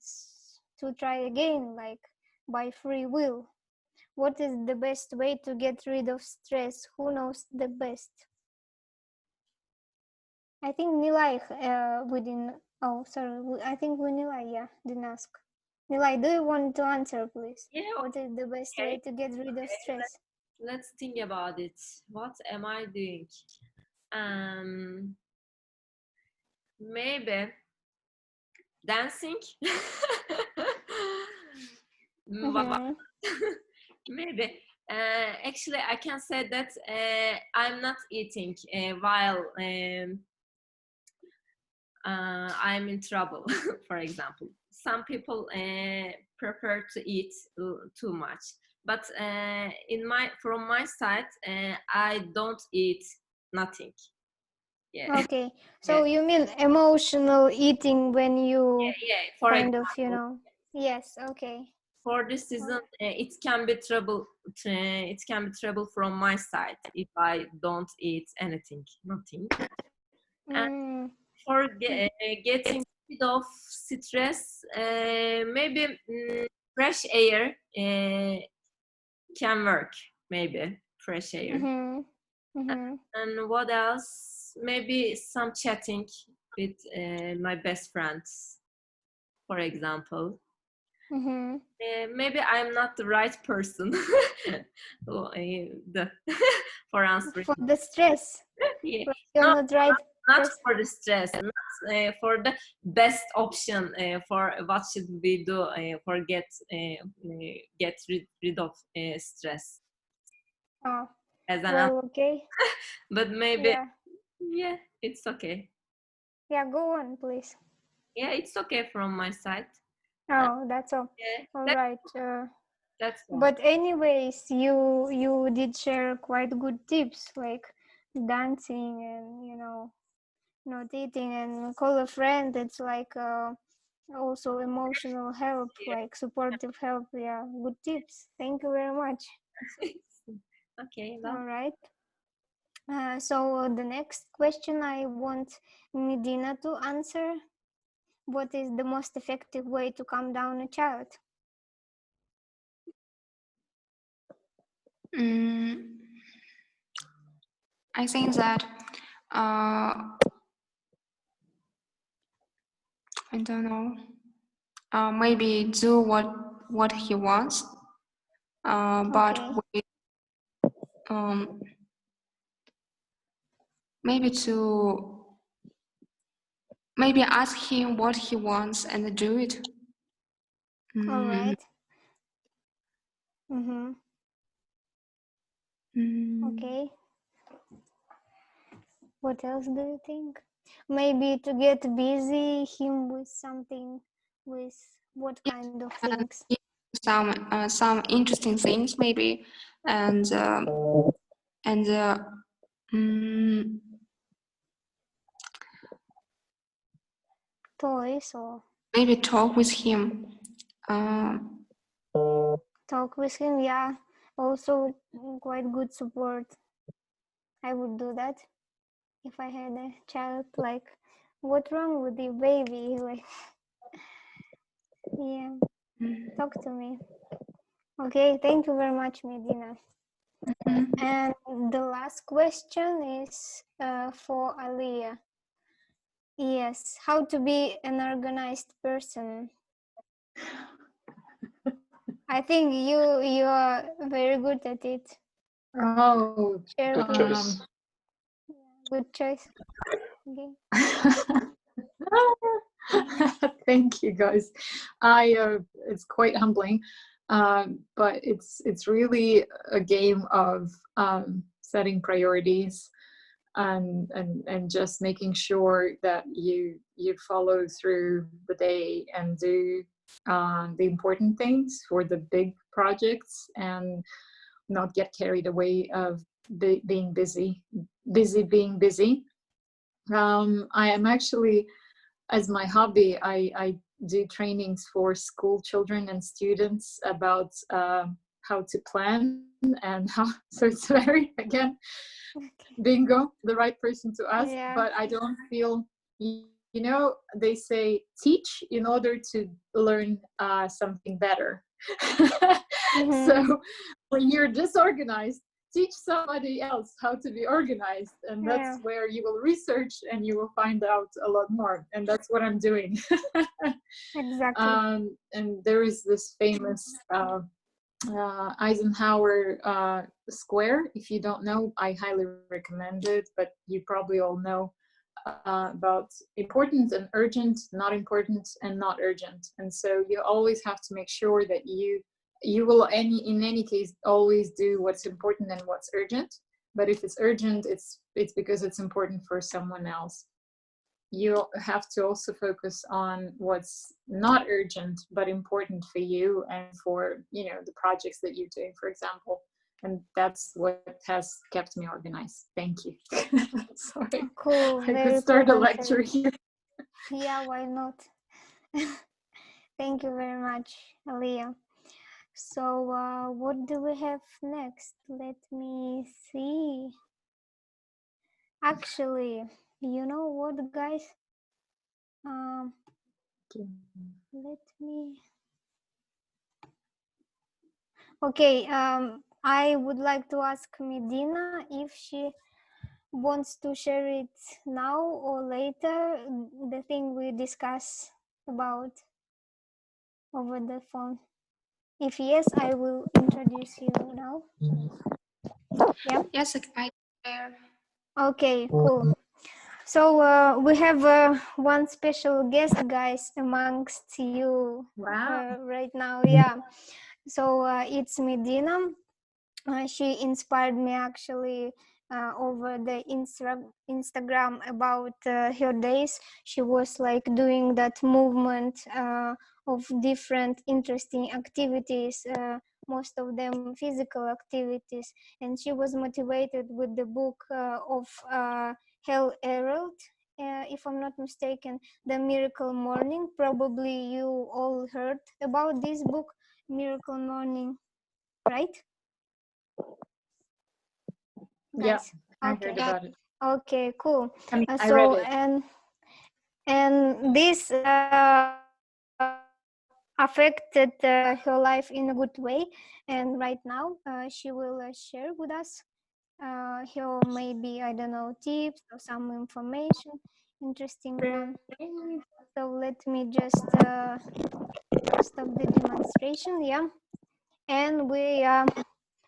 to try again, like by free will. What is the best way to get rid of stress? Who knows the best? I think Nilay I think Nilay, didn't ask. Nilay, do you want to answer, please? Yeah. What is the best way to get rid of stress? Let's think about it. What am I doing? Maybe dancing. Maybe Actually, I can say that I'm not eating while I'm in trouble, for example. Some people prefer to eat too much, but from my side, I don't eat nothing. Yeah. Okay, so you mean emotional eating when you Yeah. For kind of, example, yes, okay. for this season, it can be trouble. It can be trouble from my side if I don't eat anything, nothing. And for getting rid of stress, maybe fresh air can work. Maybe fresh air. And what else? Maybe some chatting with my best friends, for example. Maybe I'm not the right person for answering. For the stress. Yeah. You're No, not right. not for the stress, not for the best option for what should we do for get rid of stress. Oh, As an well, okay. But maybe, yeah, it's okay. Yeah, go on, please. Yeah, it's okay from my side. Oh, that's all. Yeah, All right. that's all. But anyways, you did share quite good tips like dancing and not eating and call a friend. It's like also emotional help, like supportive help. Yeah, good tips. Thank you very much. Okay. All right. So the next question I want Medina to answer. What is the most effective way to calm down a child? I think that I don't know. Maybe do what he wants, but Okay. maybe ask him what he wants and do it. All right. Okay. What else do you think? Maybe to get busy him with something, with what kind of things? Some interesting things maybe, and Toys or maybe talk with him. talk with him, yeah. Also quite good support. I would do that if I had a child. Like, what's wrong with you, baby? Like, yeah, talk to me. Okay, thank you very much, Medina. And the last question is for Aliyah. Yes, how to be an organized person. I think you are very good at it. Oh, Share, Good choice. good choice. Okay. Thank you, guys. It's quite humbling, but it's really a game of setting priorities and just making sure that you follow through the day and do the important things for the big projects and not get carried away of being busy being busy. I am actually, as my hobby, I do trainings for school children and students about how to plan and how, so it's very, again, bingo, the right person to ask, but I don't feel, they say teach in order to learn something better. So when you're disorganized, teach somebody else how to be organized, and that's where you will research and you will find out a lot more, and that's what I'm doing. Exactly. And there is this famous Eisenhower square. If you don't know, I highly recommend it, but you probably all know about important and urgent, not important and not urgent. And so you always have to make sure that you you will in any case always do what's important and what's urgent. But if it's urgent, it's because it's important for someone else. You have to also focus on what's not urgent but important for you and for, you know, the projects that you're doing, for example. And that's what has kept me organized. Thank you. Sorry. Cool. I Very could start a cool lecture answer. here. Yeah, why not? Thank you very much, Leah. So what do we have next? Let me see. Actually, you know what, guys? Let me. Okay. I would like to ask Medina if she wants to share it now or later. The thing we discuss about over the phone. If yes, I will introduce you now. Yeah. Yes, I share. Okay, cool. So we have one special guest, guys, amongst you right now. Yeah. So it's Medina. She inspired me actually over the Instagram about her days. She was like doing that movement of different interesting activities, most of them physical activities. And she was motivated with the book of Hell Herald, if I'm not mistaken, The Miracle Morning. Probably you all heard about this book, Miracle Morning, right? Yes, I Okay. heard about it. Okay, cool. I read it. And this affected her life in a good way. And right now, she will share with us her maybe, I don't know, tips or some information, interesting one. So let me just stop the demonstration. Yeah, and we are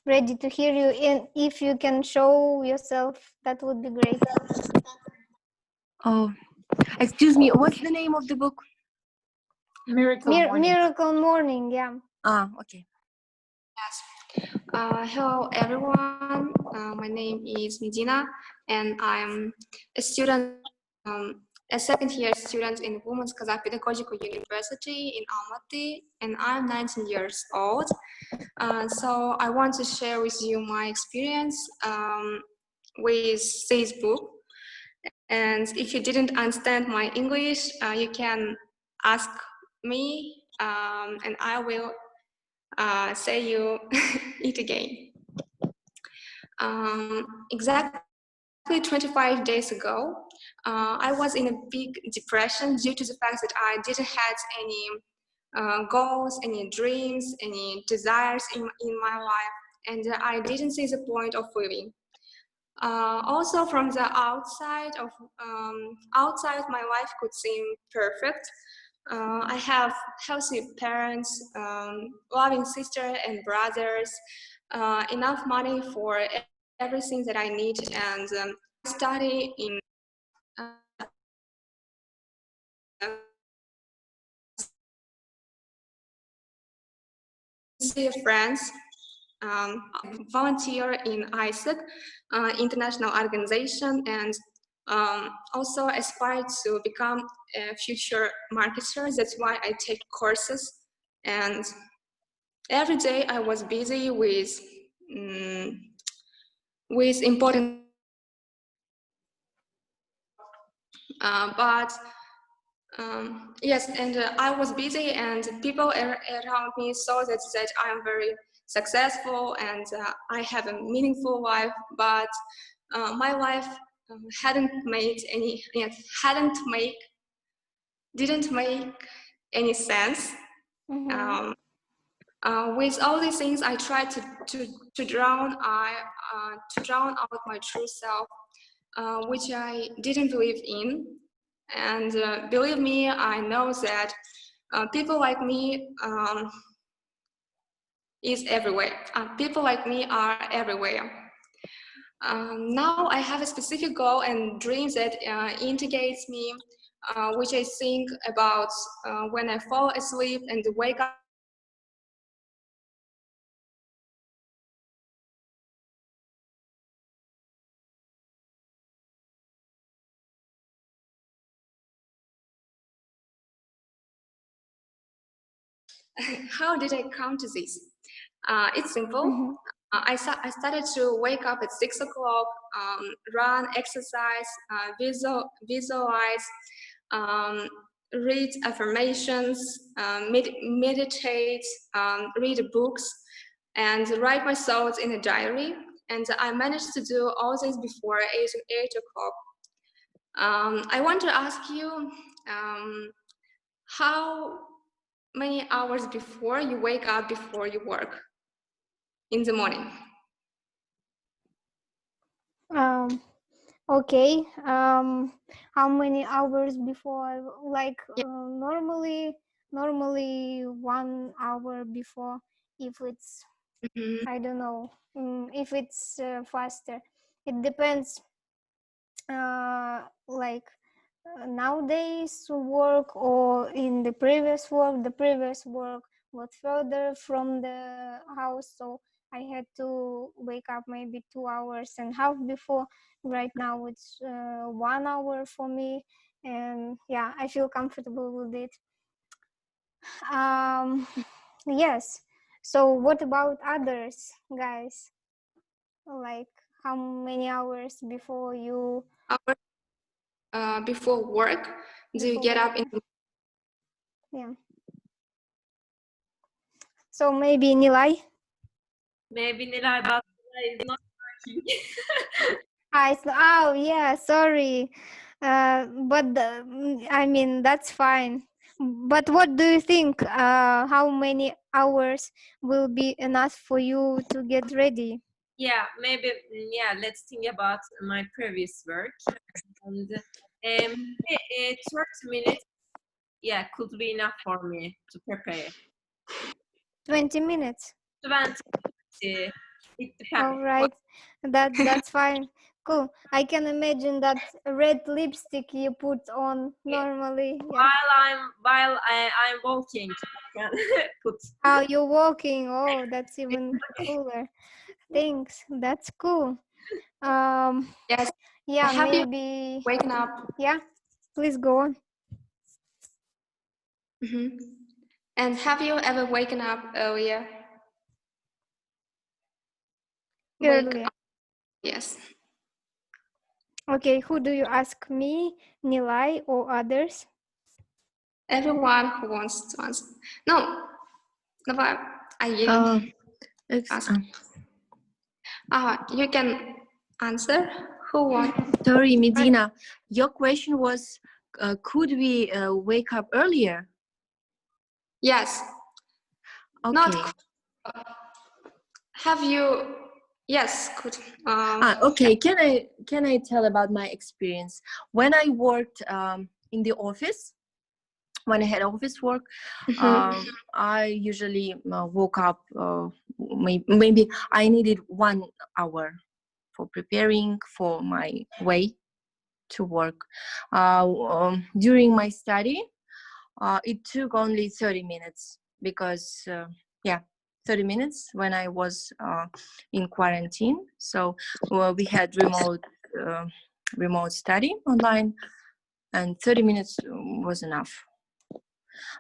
ready to hear you. And if you can show yourself, that would be great. Oh, excuse me. What's the name of the book? Miracle Morning. Miracle Morning. Yeah. Ah, okay. Yes. Hello, everyone. My name is Medina, and I'm a student, a second-year student in Women's Kazakh Pedagogical University in Almaty, and I'm 19 years old. So I want to share with you my experience with this book. And if you didn't understand my English, you can ask me, and I will say you it again. Exactly 25 days ago, I was in a big depression due to the fact that I didn't have any goals, any dreams, any desires in my life, and I didn't see the point of living. Also, from the outside my life could seem perfect. I have healthy parents, loving sister and brothers, enough money for everything that I need, and I study in friends, volunteer in ISAC, international organization, and also aspire to become a future marketer. That's why I take courses, and every day I was busy with important, but yes, and I was busy, and people around me saw that I am very successful and I have a meaningful life, but my life didn't make any sense. Mm-hmm. With all these things, I tried to drown out my true self, which I didn't believe in. And believe me, I know that people like me is everywhere. People like me are everywhere. Now I have a specific goal and dreams that integrates me, which I think about when I fall asleep and wake up how did I come to this? It's simple. I started to wake up at 6 o'clock, run, exercise, visualize, read affirmations, meditate, read books, and write my thoughts in a diary. And I managed to do all this before 8 o'clock. I want to ask you, how many hours before you wake up before you work in the morning? Okay. How many hours before? Like normally 1 hour before. If it's I don't know. If it's faster, it depends. Like nowadays work or in the previous work was further from the house, so I had to wake up maybe 2.5 hours before. Right now it's 1 hour for me, and yeah, I feel comfortable with it. Yes. So what about others, guys? Like how many hours before you before work do you get up in the... Yeah. So maybe Nilay? Maybe Nilay, but Nilay is not working. Oh yeah, sorry. But I mean that's fine. But what do you think? How many hours will be enough for you to get ready? Yeah, maybe. Yeah, let's think about my previous work. And 30 minutes, yeah, could be enough for me to prepare. 20 minutes. 20. It depends. All right, that's fine. Cool. I can imagine that red lipstick you put on normally. Yeah. While I'm walking, I can put. Oh, you're walking. Oh, that's even cooler. Thanks. That's cool. Yes. Yeah, Have maybe. You waking up? Yeah. Please go on. And have you ever waken up earlier? Earlier. Yes. Okay, who do you ask, me, Nilay, or others? Everyone who wants to answer. No, Aigerim. You can answer. Who wants? Sorry, Medina. Your question was, could we wake up earlier? Yes. Okay. Not. Have you? Yes. Good. Okay. Can I tell about my experience when I worked in the office? When I had office work, I usually woke up. Maybe I needed 1 hour for preparing for my way to work. During my study, it took only 30 minutes because 30 minutes when I was in quarantine. So we had remote study online, and 30 minutes was enough.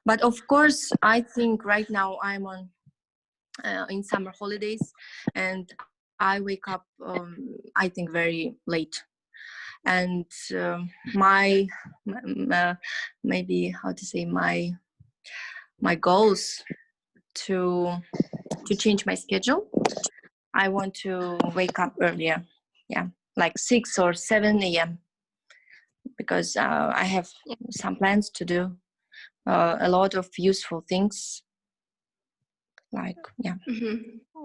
But of course, I think right now I'm on in summer holidays, and I wake up I think very late. And my maybe how to say my goals to change my schedule. I want to wake up earlier, like 6 or 7 a.m. because I have some plans to do, a lot of useful things.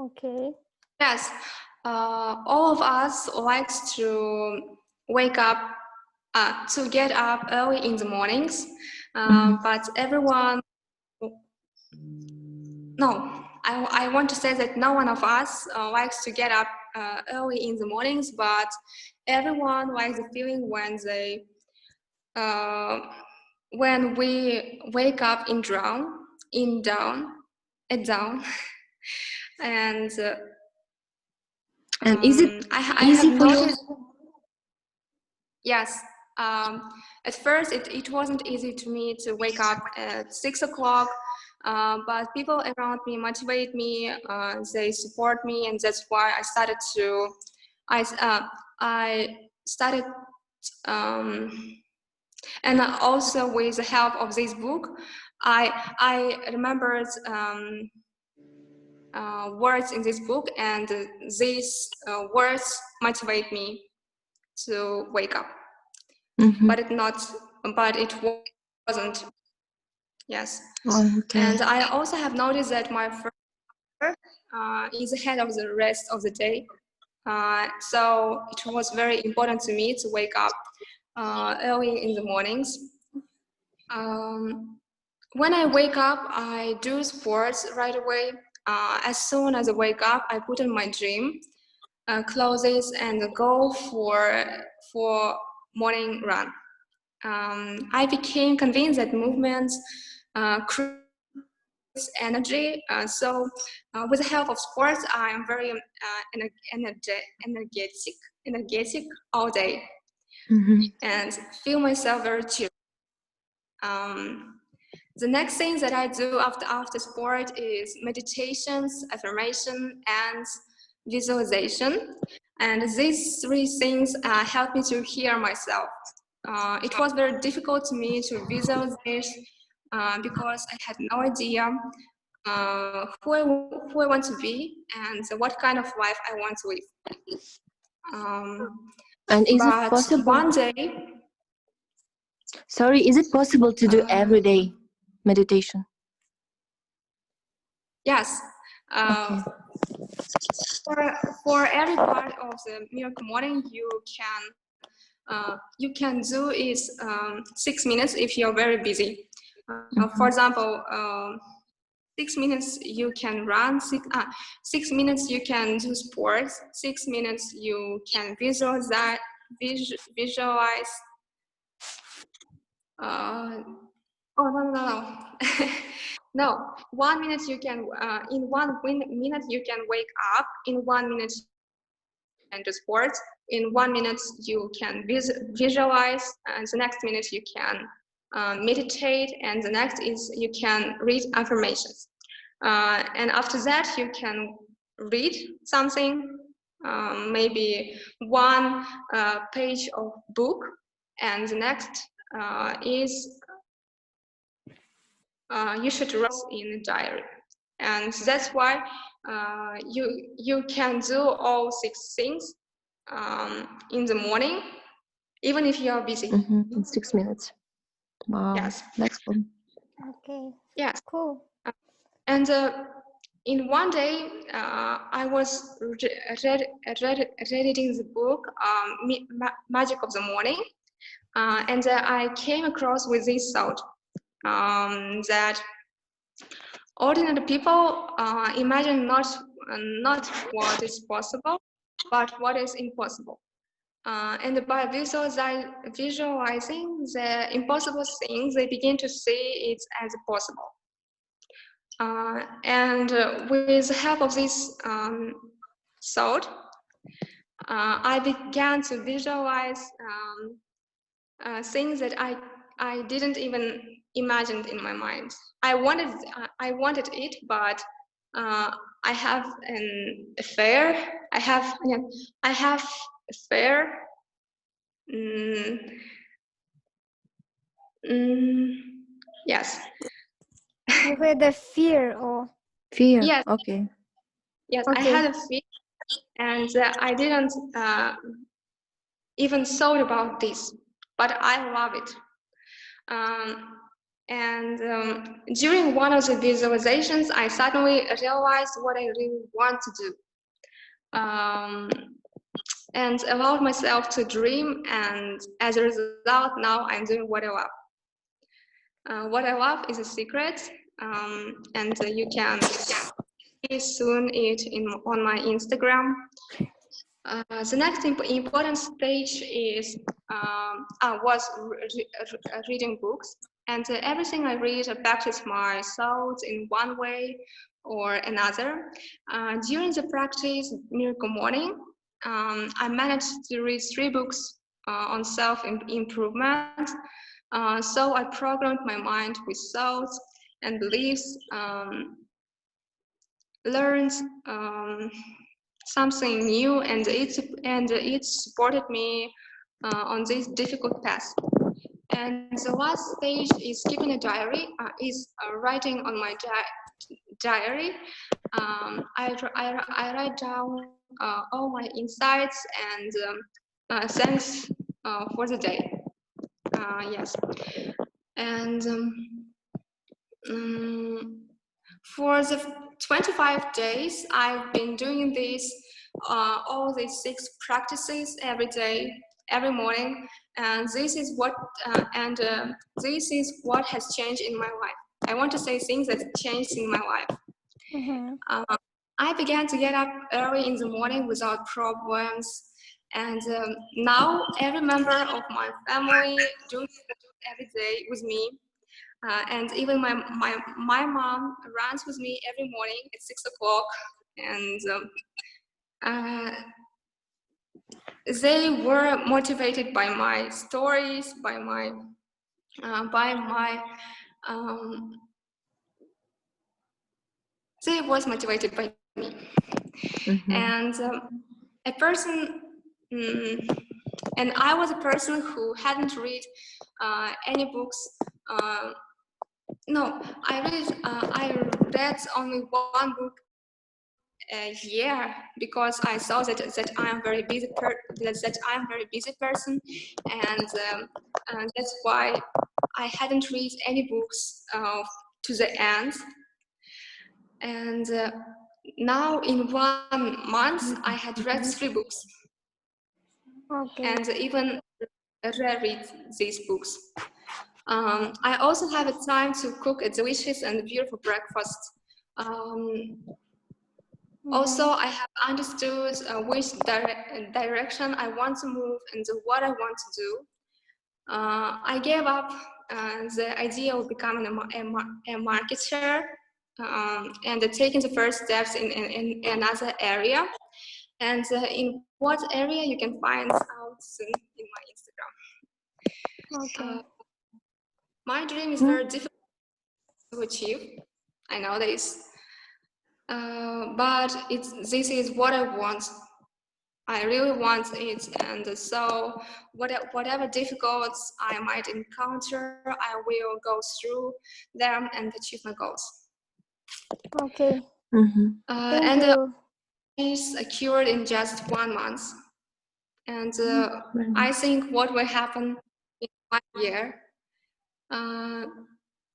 Okay. Yes. All of us likes to wake up, to get up early in the mornings, but everyone. No, I want to say that no one of us likes to get up early in the mornings, but everyone likes the feeling when we wake up at dawn, and is it I easy have for noticed. you? Yes. At first, it wasn't easy to me to wake up at 6 o'clock, But people around me motivate me, they support me, and that's why I started to, and also with the help of this book, I remembered words in this book, and these words motivate me to wake up. But it wasn't. Yes. Okay. And I also have noticed that my first is ahead of the rest of the day. So it was very important to me to wake up early in the mornings. When I wake up, I do sports right away. As soon as I wake up, I put on my gym clothes and go for morning run. I became convinced that movements creates energy. So with the help of sports, I am very energetic all day, and feel myself very chill. The next thing that I do after sport is meditations, affirmation, and visualization. And these three things help me to hear myself. It was very difficult to me to visualize because I had no idea who I want to be and what kind of life I want to live. And is it possible? One day, sorry, is it possible to do every day meditation? Yes. Okay. For every part of the miracle morning, you can do is 6 minutes if you're very busy. For example, 6 minutes you can run, 6 minutes you can do sports, 6 minutes you can visualize. No. No, 1 minute you can, in 1 minute you can wake up, in 1 minute you can do sports, in 1 minute you can visualize, and the next minute you can meditate, and the next is you can read affirmations. And after that you can read something, maybe one page of book, and the next is you should write in a diary. And that's why you can do all 6 things in the morning, even if you are busy. In 6 minutes. Wow. Yes. That's cool. Okay. Yes. Cool. And in one day, I was reading the book Magic of the Morning, and I came across with this thought that ordinary people imagine not what is possible, but what is impossible. And by visualizing the impossible things, they begin to see it as possible. And with the help of this thought, I began to visualize things that I didn't even imagine in my mind. I wanted it, but I have an affair. I have affair. Yes. You had a fear or? Fear. Yes. Okay. Yes, Okay. I had a fear, and I didn't even thought about this, but I love it. During one of the visualizations, I suddenly realized what I really want to do, and allowed myself to dream. And as a result, now I'm doing what I love. What I love is a secret, and you can see soon it on my Instagram. The next important stage is was reading books, and everything I read affects my thoughts in one way or another. During the practice Miracle Morning, I managed to read 3 books on self-improvement. So I programmed my mind with thoughts, and beliefs, learned something new, and it supported me on this difficult path. And the last stage is keeping a diary, is writing on my diary. I write down all my insights and thanks for the day. Yes, and for the 25 days, I've been doing this, all these 6 practices every day, every morning, and this is what has changed in my life. I want to say things that changed in my life. I began to get up early in the morning without problems, and now every member of my family does every day with me. And even my mom runs with me every morning at 6 o'clock, and they were motivated by my stories, by my they was motivated by me. And a person, and I was a person who hadn't read any books. No, I read only one book a year, because I saw that I am very busy person, and that's why I hadn't read any books to the end. And now in 1 month I had read 3 books. And even reread these books. I also have a time to cook a delicious and beautiful breakfast. Also, I have understood which direction I want to move and what I want to do. I gave up the idea of becoming a marketer and taking the first steps in another area. And in what area you can find out soon in my Instagram. My dream is very difficult to achieve. I know this. But this is what I want. I really want it, and so whatever difficulties I might encounter, I will go through them and achieve my goals. And is cured in just 1 month, and I think what will happen in 1 year.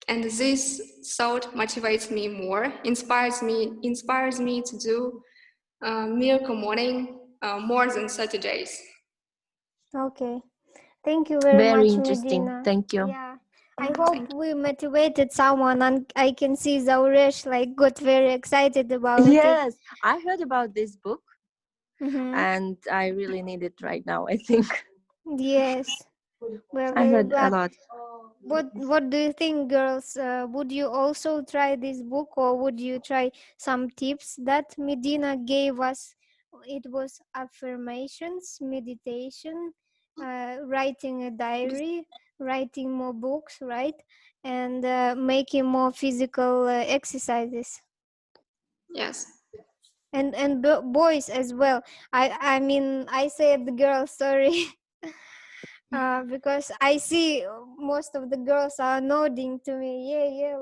And this thought motivates me more, inspires me to do miracle morning more than 30 days. Thank you very much, interesting. Medina. Thank you. Yeah, I hope we motivated someone, and I can see Zauresh got very excited about it. Yes, I heard about this book, and I really need it right now, I think. Yes, we're I very heard glad. a lot. What do you think, girls? Would you also try this book, or would you try some tips that Medina gave us? It was affirmations, meditation, writing a diary, writing more books, right? And making more physical exercises. Yes. And boys as well. I mean, I said the girls, sorry. Because I see most of the girls are nodding to me, yeah,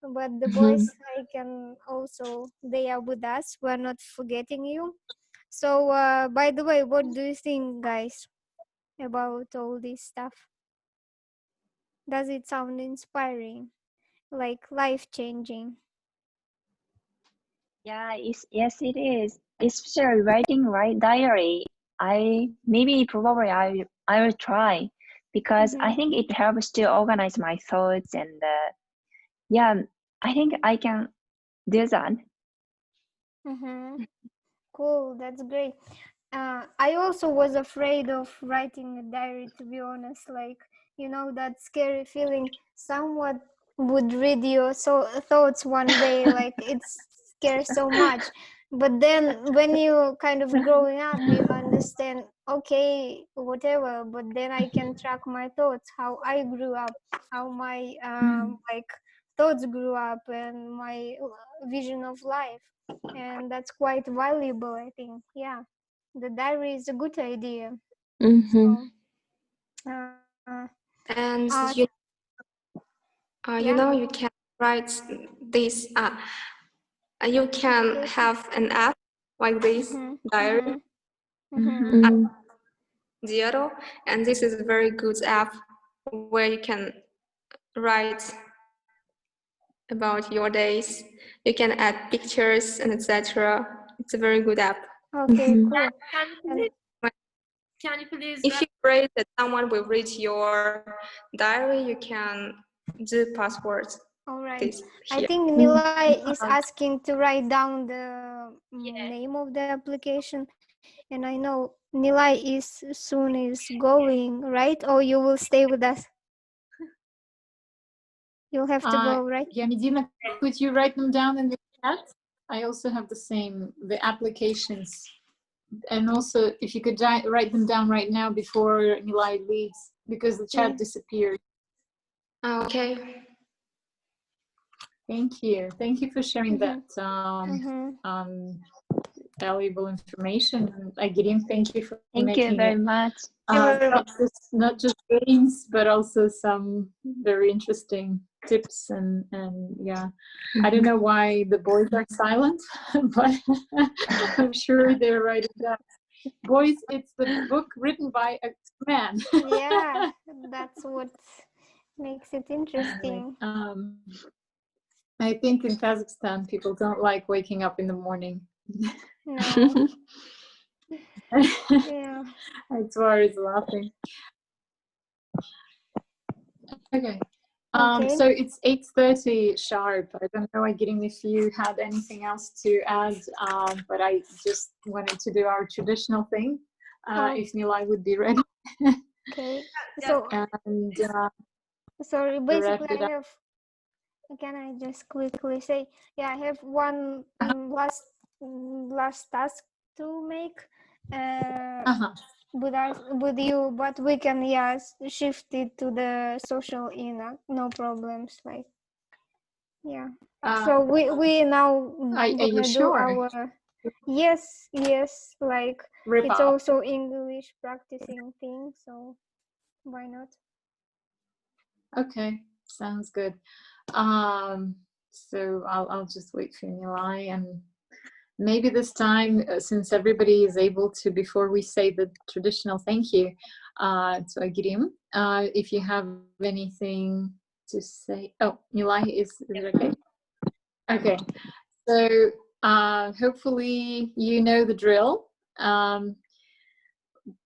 but the boys, I can also, they are with us, we're not forgetting you. So by the way, what do you think, guys, about all this stuff? Does it sound inspiring, like life-changing? Yeah, yes, it is. Especially writing diary. I will try, because I think it helps to organize my thoughts, and yeah, I think I can do that. Cool, that's great. I also was afraid of writing a diary, to be honest. That scary feeling someone would read your thoughts one day, it scares so much. But then when you kind of growing up, you understand, okay, whatever, but then I can track my thoughts, how I grew up, how my thoughts grew up and my vision of life, and that's quite valuable, I think. Yeah, the diary is a good idea. Mm-hmm. So, And yeah. you know, you can write this. You can have an app like this diary, Diaro, and this is a very good app where you can write about your days. You can add pictures and etc. It's a very good app. Okay, cool. Can you please If you pray that someone will read your diary, you can do passwords. All right. I think Nilay is asking to write down the name of the application, and I know Nilay is soon is going, right? Or you will stay with us? You'll have to go, right? Yeah, Medina, could you write them down in the chat? I also have the same, the applications. And also, if you could write them down right now before Nilay leaves, because the chat disappeared. Okay. Thank you. Thank you for sharing that valuable information. And Aigerim, thank you for making you very much. not just games, but also some very interesting tips and yeah. I don't know why the boys are silent, but I'm sure they're writing down. Boys, it's the book written by a man. Yeah, that's what makes it interesting. I think in Kazakhstan, people don't like waking up in the morning. No. Yeah. Aitor is laughing. Okay. Okay. So it's 8:30 sharp. I don't know, Aigerim, if you had anything else to add, but I just wanted to do our traditional thing. If Nilay would be ready. Okay. So and sorry, basically it I have. Can I just quickly say, yeah, I have one last task to make with you, but we can shift it to the social no problems, like so we now gonna do sure? our yes, like it's also English practicing thing, so why not? Okay, sounds good. So I'll just wait for Nilay, and maybe this time, since everybody is able to, before we say the traditional thank you to Aigerim, if you have anything to say. Oh, Nilay, is it okay? Okay, so hopefully you know the drill.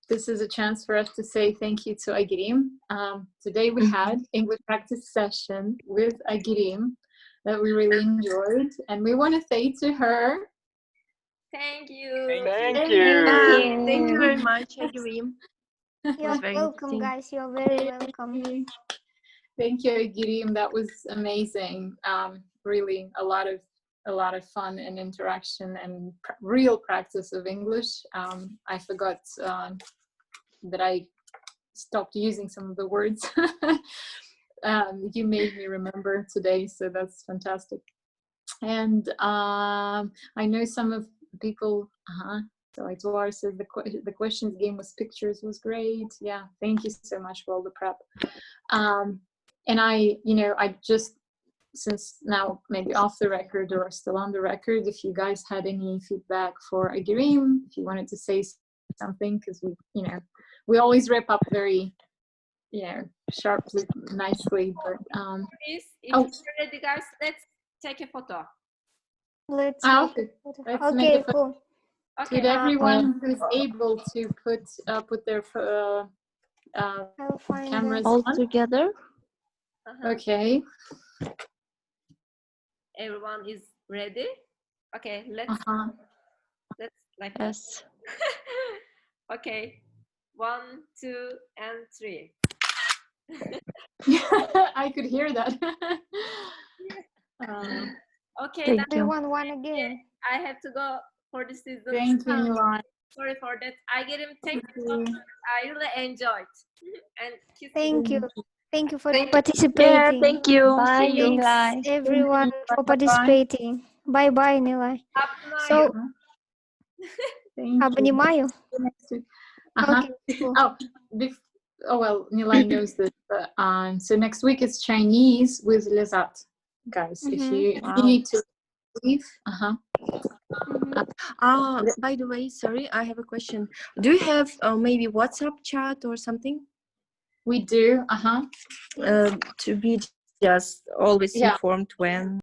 This is a chance for us to say thank you to Aigerim. Today we had English practice session with Aigerim that we really enjoyed, and we want to say to her, thank you. Thank you. Thank you very much, Aigerim. You're welcome, guys. You're very welcome. Thank you, Aigerim. That was amazing. Really, a lot of fun and interaction and real practice of English. I forgot that I stopped using some of the words. You made me remember today, so that's fantastic. And I know some of the people. So Aitor says the questions game with pictures was great. Yeah, thank you so much for all the prep. And I just, since now maybe off the record or still on the record, if you guys had any feedback for Aigerim, if you wanted to say something, because we always wrap up very sharply, nicely, but Please, if you're ready, guys, let's take a photo. Let's okay. Let's make a photo. Cool. Okay. Could everyone who's able to put their cameras all on together? Okay. Everyone is ready? Okay, let's like yes. Okay, 1, 2, and 3. I could hear that. Okay, thank you. One again. I have to go for the season. Thank you, Nilay. Sorry for that. I get him. Thank you so much. I really enjoyed. And thank you. Thank you for Yeah, participating. thank you. Bye, See you. Nilay. Thanks everyone for participating. Bye-bye, Nilay. So, Thank you. Mayo. See you next week. Uh-huh. Okay, cool. Oh well, Nilay knows this. But, so next week is Chinese with Lizat, guys. If you need to leave, By the way, sorry, I have a question. Do you have maybe WhatsApp chat or something? We do. To be just always Yeah. informed when